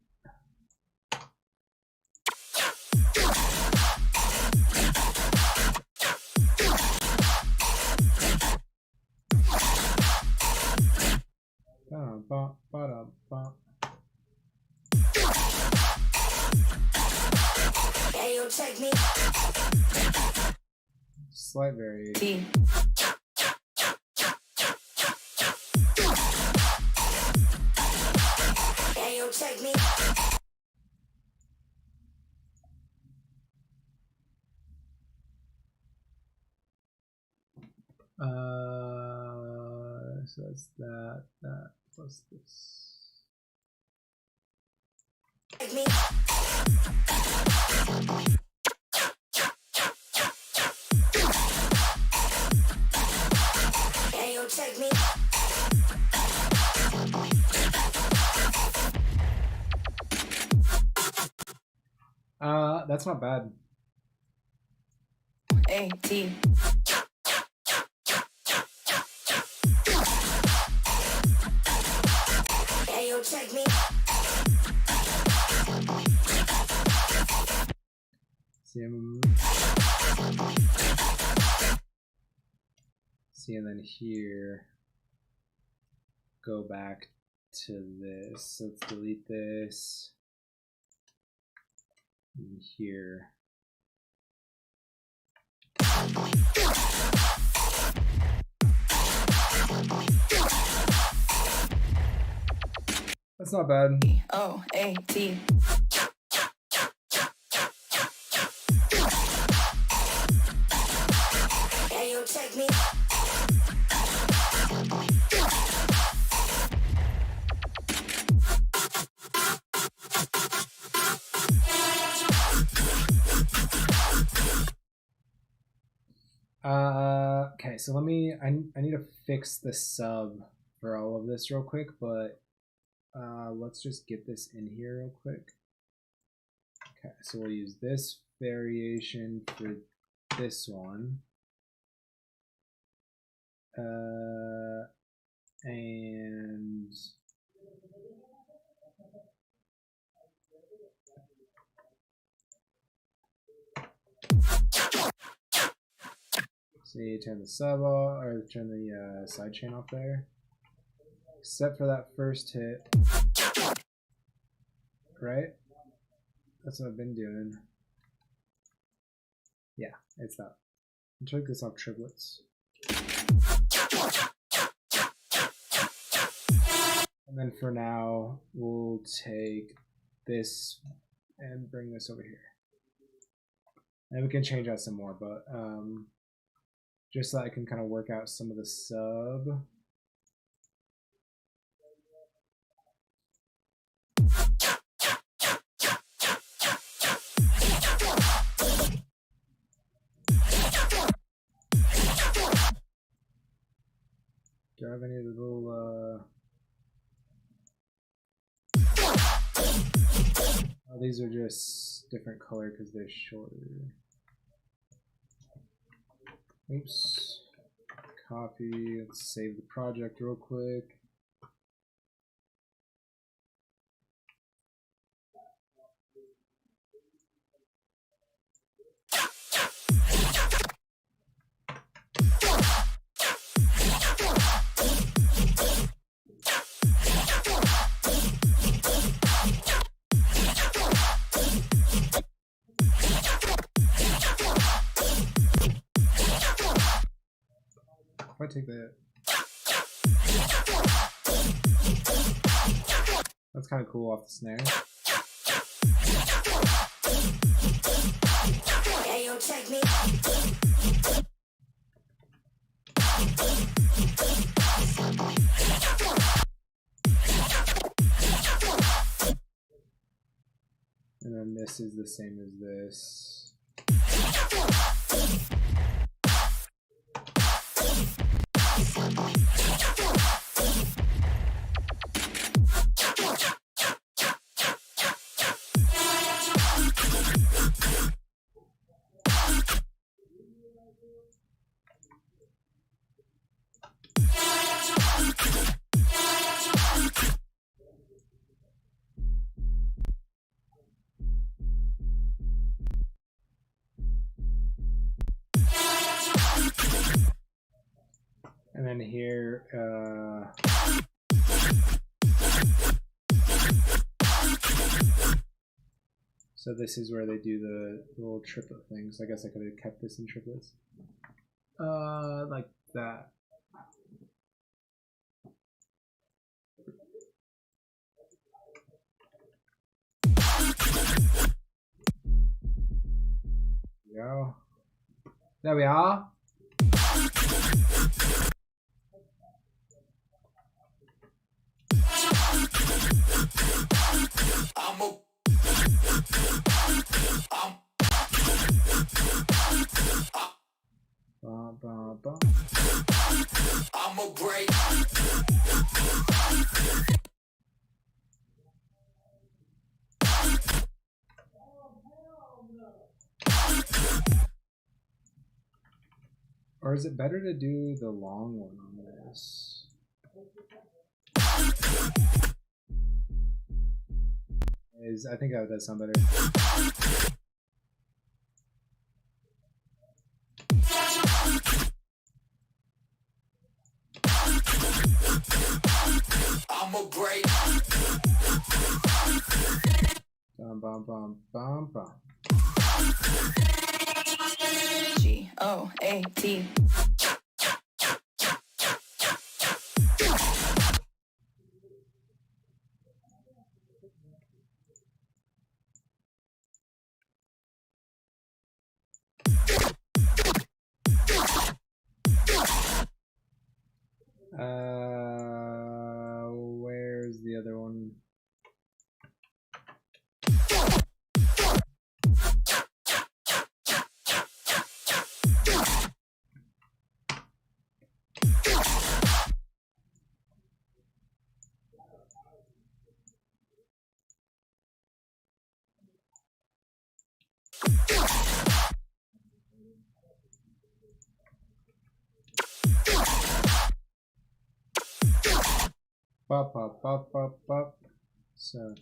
Check me. Slight variation. T. Check me. So that's that plus this. Check me. Check me. That's not bad. A-T. Check me. See, and then here, go back to this. So let's delete this. And here. That's not bad. O-A-T. Check me. Okay, so let me, I need to fix the sub for all of this real quick, but let's just get this in here real quick. Okay, so we'll use this variation for this one. And see, turn the sub off, or turn the sidechain off there. Except for that first hit. Right? That's what I've been doing. Yeah, it's that. I'll take this off triplets. And then for now, we'll take this and bring this over here. And we can change out some more, but just so I can kind of work out some of the sub. Do I have any little oh, these are just different color because they're shorter. Oops. Copy. Let's save the project real quick. If I take that, that's kind of cool off the snare. Hey, yo, check me. And then this is the same as this. And then here, so this is where they do the little triplet things. I guess I could have kept this in triplets. Like that. There we go. There we are. I'm a break. Or is it better to do the long one on this? I think that does sound better. I'm a break. Bum bum bum bum bum. G-O-A-T. Where's the other one? Bop, bop, bop, bop, bop. So.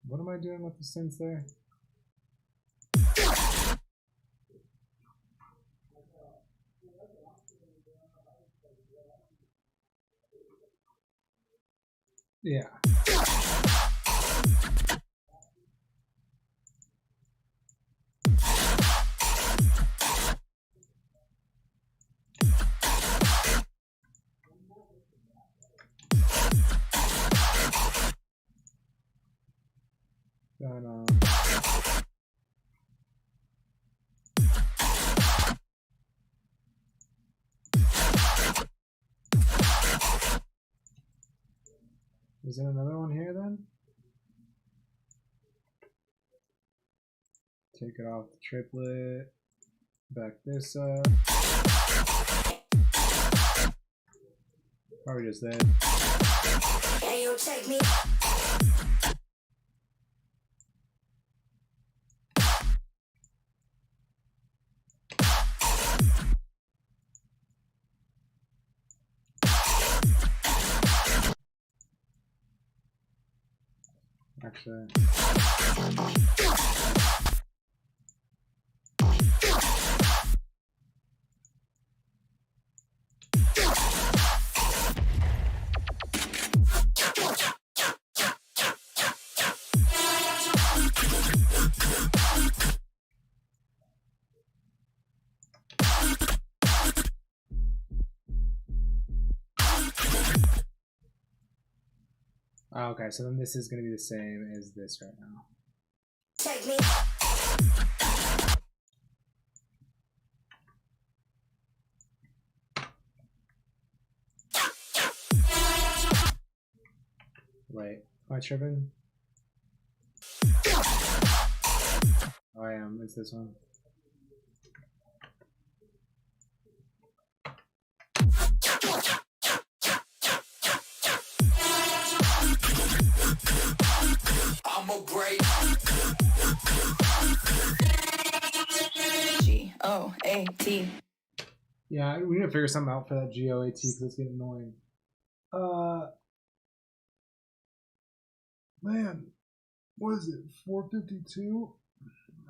What am I doing with the synths there? Yeah. Is there another one here then? Take it off the triplet. Back this up. Probably just that. Hey, yo, check me. Actually. Okay, so then this is going to be the same as this right now. Check me. Wait, am I tripping? Oh, I am. It's this one. I'ma break. G-O-A-T. Yeah, we need to figure something out for that GOAT because it's getting annoying. Man, what is it? 4:52.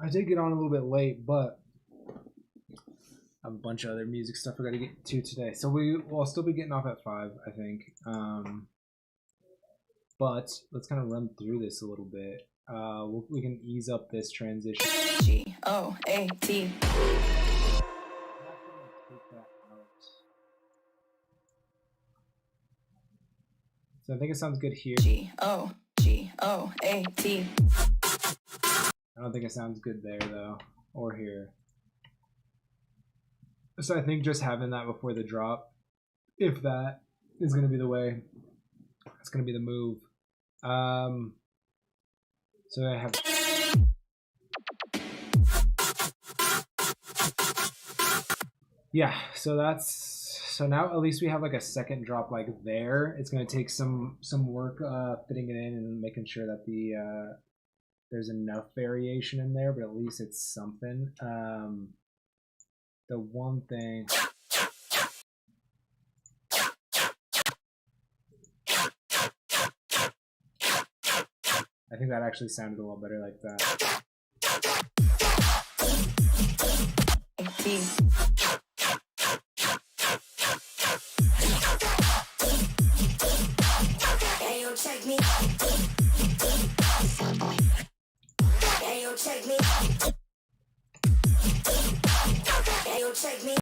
I did get on a little bit late, but I have a bunch of other music stuff I got to get to today. So we'll still be getting off at 5, I think. But let's kind of run through this a little bit. We can ease up this transition. G-O-A-T. So I think it sounds good here. G-O-G-O-A-T. I don't think it sounds good there though, or here. So I think just having that before the drop, if that is going to be the way, it's going to be the move. So I have. Yeah, so now at least we have like a second drop like there. It's going to take some work fitting it in and making sure that there's enough variation in there, but at least it's something. The one thing. I think that actually sounded a little better like that. Hey, yo, check me. Hey, yo, check me. Hey, yo, check me.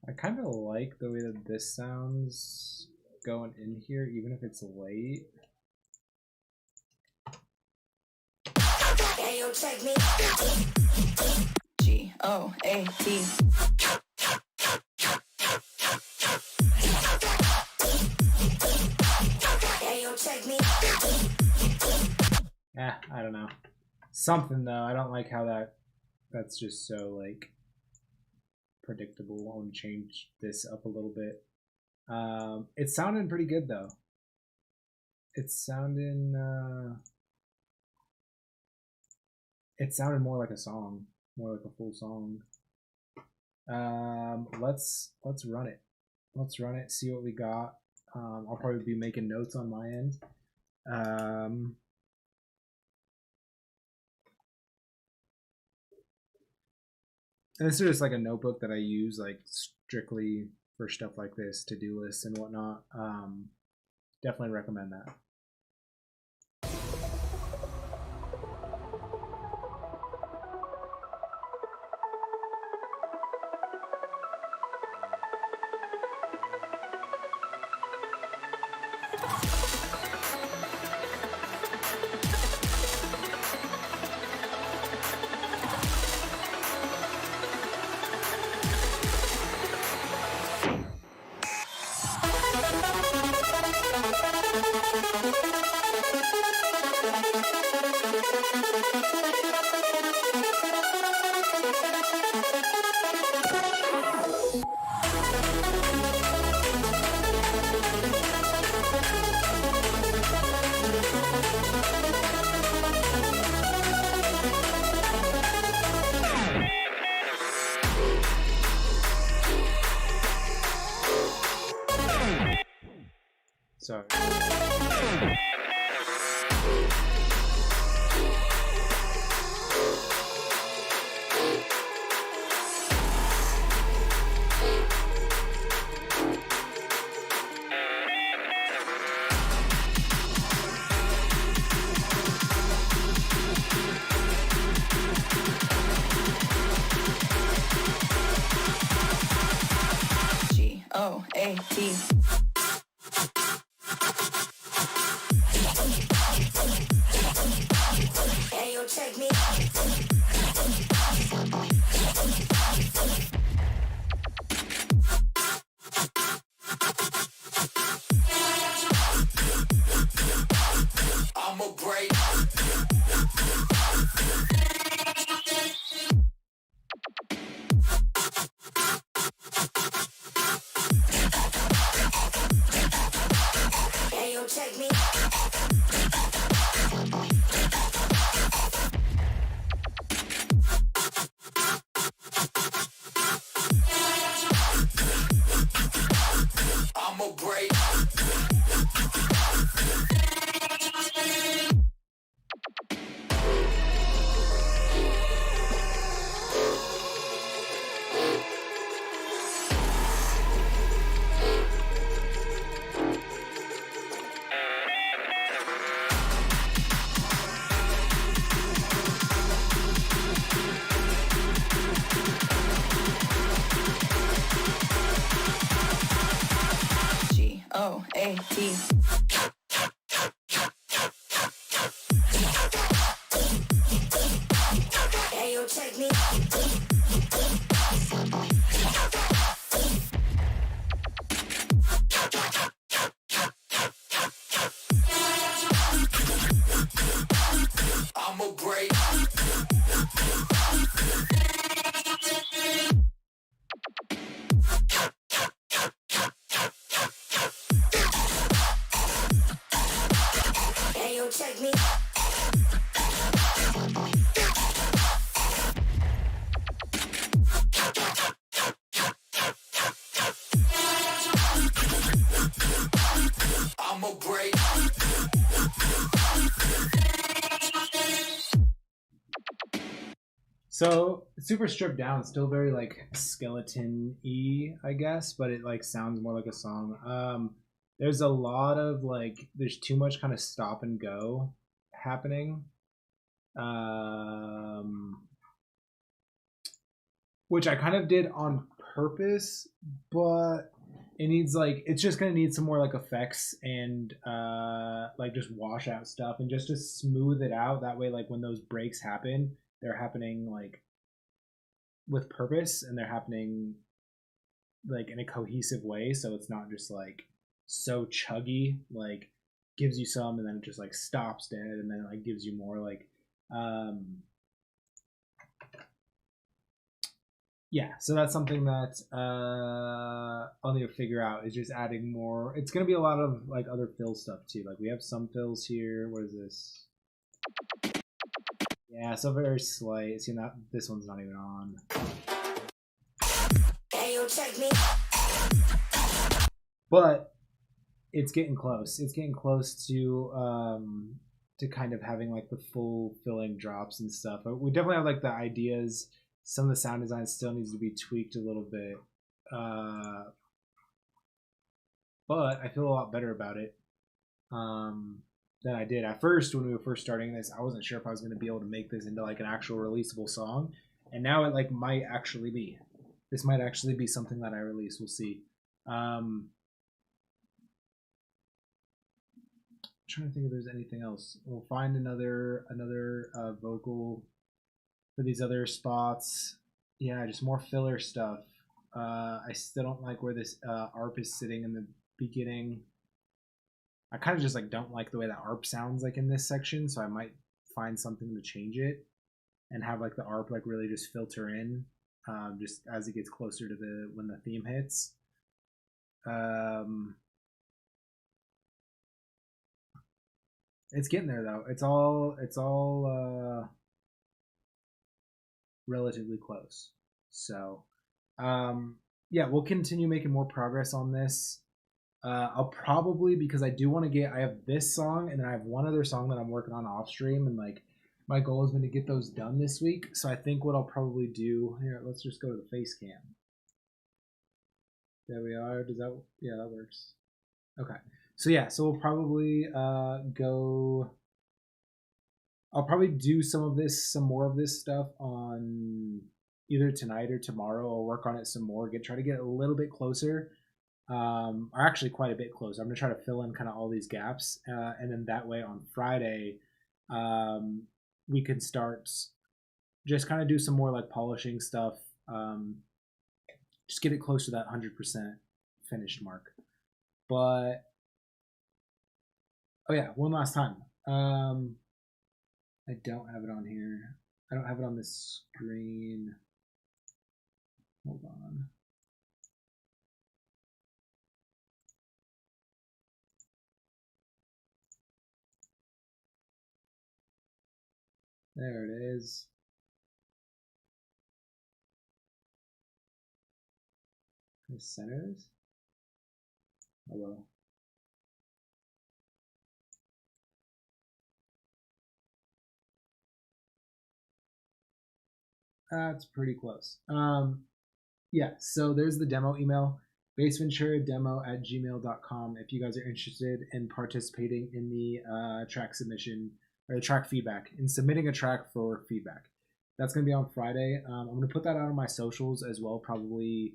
I kind of like the way that this sounds going in here, even if it's late. Hey, yo, check me. G-O-A-T. Hey, yo, check me. I don't know. Something though, I don't like how that's just so like predictable. I want to change this up a little bit. It's sounding pretty good though. It's sounding it sounded more like a song, more like a full song. Let's run it. Let's run it, see what we got. I'll probably be making notes on my end. And this is just like a notebook that I use like strictly for stuff like this, to-do lists and whatnot. Definitely recommend that. G-O-A-T. Hey, yo, check me. I'm a break. Hey, yo, check me. I'm a break. G-O-A-T. Hey, yo, check me. I'm a break. Hey, yo, check me. I'm a break. So it's super stripped down, still very like skeleton-y, I guess, but it like sounds more like a song. There's a lot of like there's too much kind of stop and go happening. Which I kind of did on purpose, but it needs like it's just gonna need some more like effects and like just wash out stuff and just to smooth it out. That way, like when those breaks happen, they're happening like with purpose and they're happening like in a cohesive way. So it's not just like so chuggy, like gives you some and then it just like stops dead and then it like gives you more like yeah, so that's something that I'll need to figure out is just adding more. It's gonna be a lot of like other fill stuff too. Like we have some fills here. What is this? Yeah, so very slight. See, not this one's not even on. Hey, yo, check me. But it's getting close. It's getting close to kind of having like the full filling drops and stuff. We definitely have like the ideas. Some of the sound design still needs to be tweaked a little bit, but I feel a lot better about it than I did at first when we were first starting this. I wasn't sure if I was going to be able to make this into like an actual releasable song, and now it like might actually be. This might actually be something that I release. We'll see. I'm trying to think if there's anything else. We'll find another vocal for these other spots. Yeah, just more filler stuff. I still don't like where this ARP is sitting in the beginning. I kind of just like don't like the way that ARP sounds like in this section, so I might find something to change it and have like the ARP like really just filter in just as it gets closer to the when the theme hits. It's getting there though. It's all relatively close. So yeah, we'll continue making more progress on this. I'll probably, because I do want to get, I have this song and then I have one other song that I'm working on off stream, and like my goal has been to get those done this week. So I think what I'll probably do here, let's just go to the face cam. There we are. Does that, yeah, that works. Okay. So yeah, so we'll probably go, I'll probably do some more of this stuff on either tonight or tomorrow. I'll work on it some more, try to get a little bit closer. Or actually quite a bit closer. I'm gonna try to fill in kind of all these gaps, and then that way on Friday, we can start just kind of do some more like polishing stuff. Just get it close to that 100% finished mark. But oh yeah, one last time. I don't have it on here. I don't have it on this screen. Hold on. There it is. Can I center this? Oh well. That's pretty close. Yeah, so there's the demo email, baseventurademo@gmail.com if you guys are interested in participating in the track submission or the track feedback, in submitting a track for feedback. That's going to be on Friday. I'm going to put that out on my socials as well, probably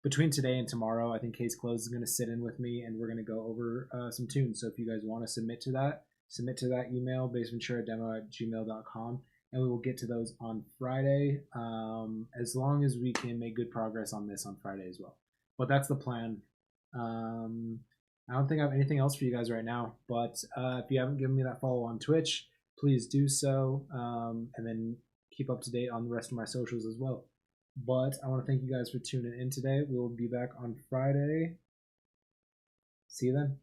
between today and tomorrow. I think Case Close is going to sit in with me and we're going to go over some tunes. So if you guys want to submit to that email, baseventurademo@gmail.com, and we will get to those on Friday, as long as we can make good progress on this on Friday as well. But that's the plan. I don't think I have anything else for you guys right now, but if you haven't given me that follow on Twitch, please do so, and then keep up to date on the rest of my socials as well. But I want to thank you guys for tuning in today. We will be back on Friday. See you then.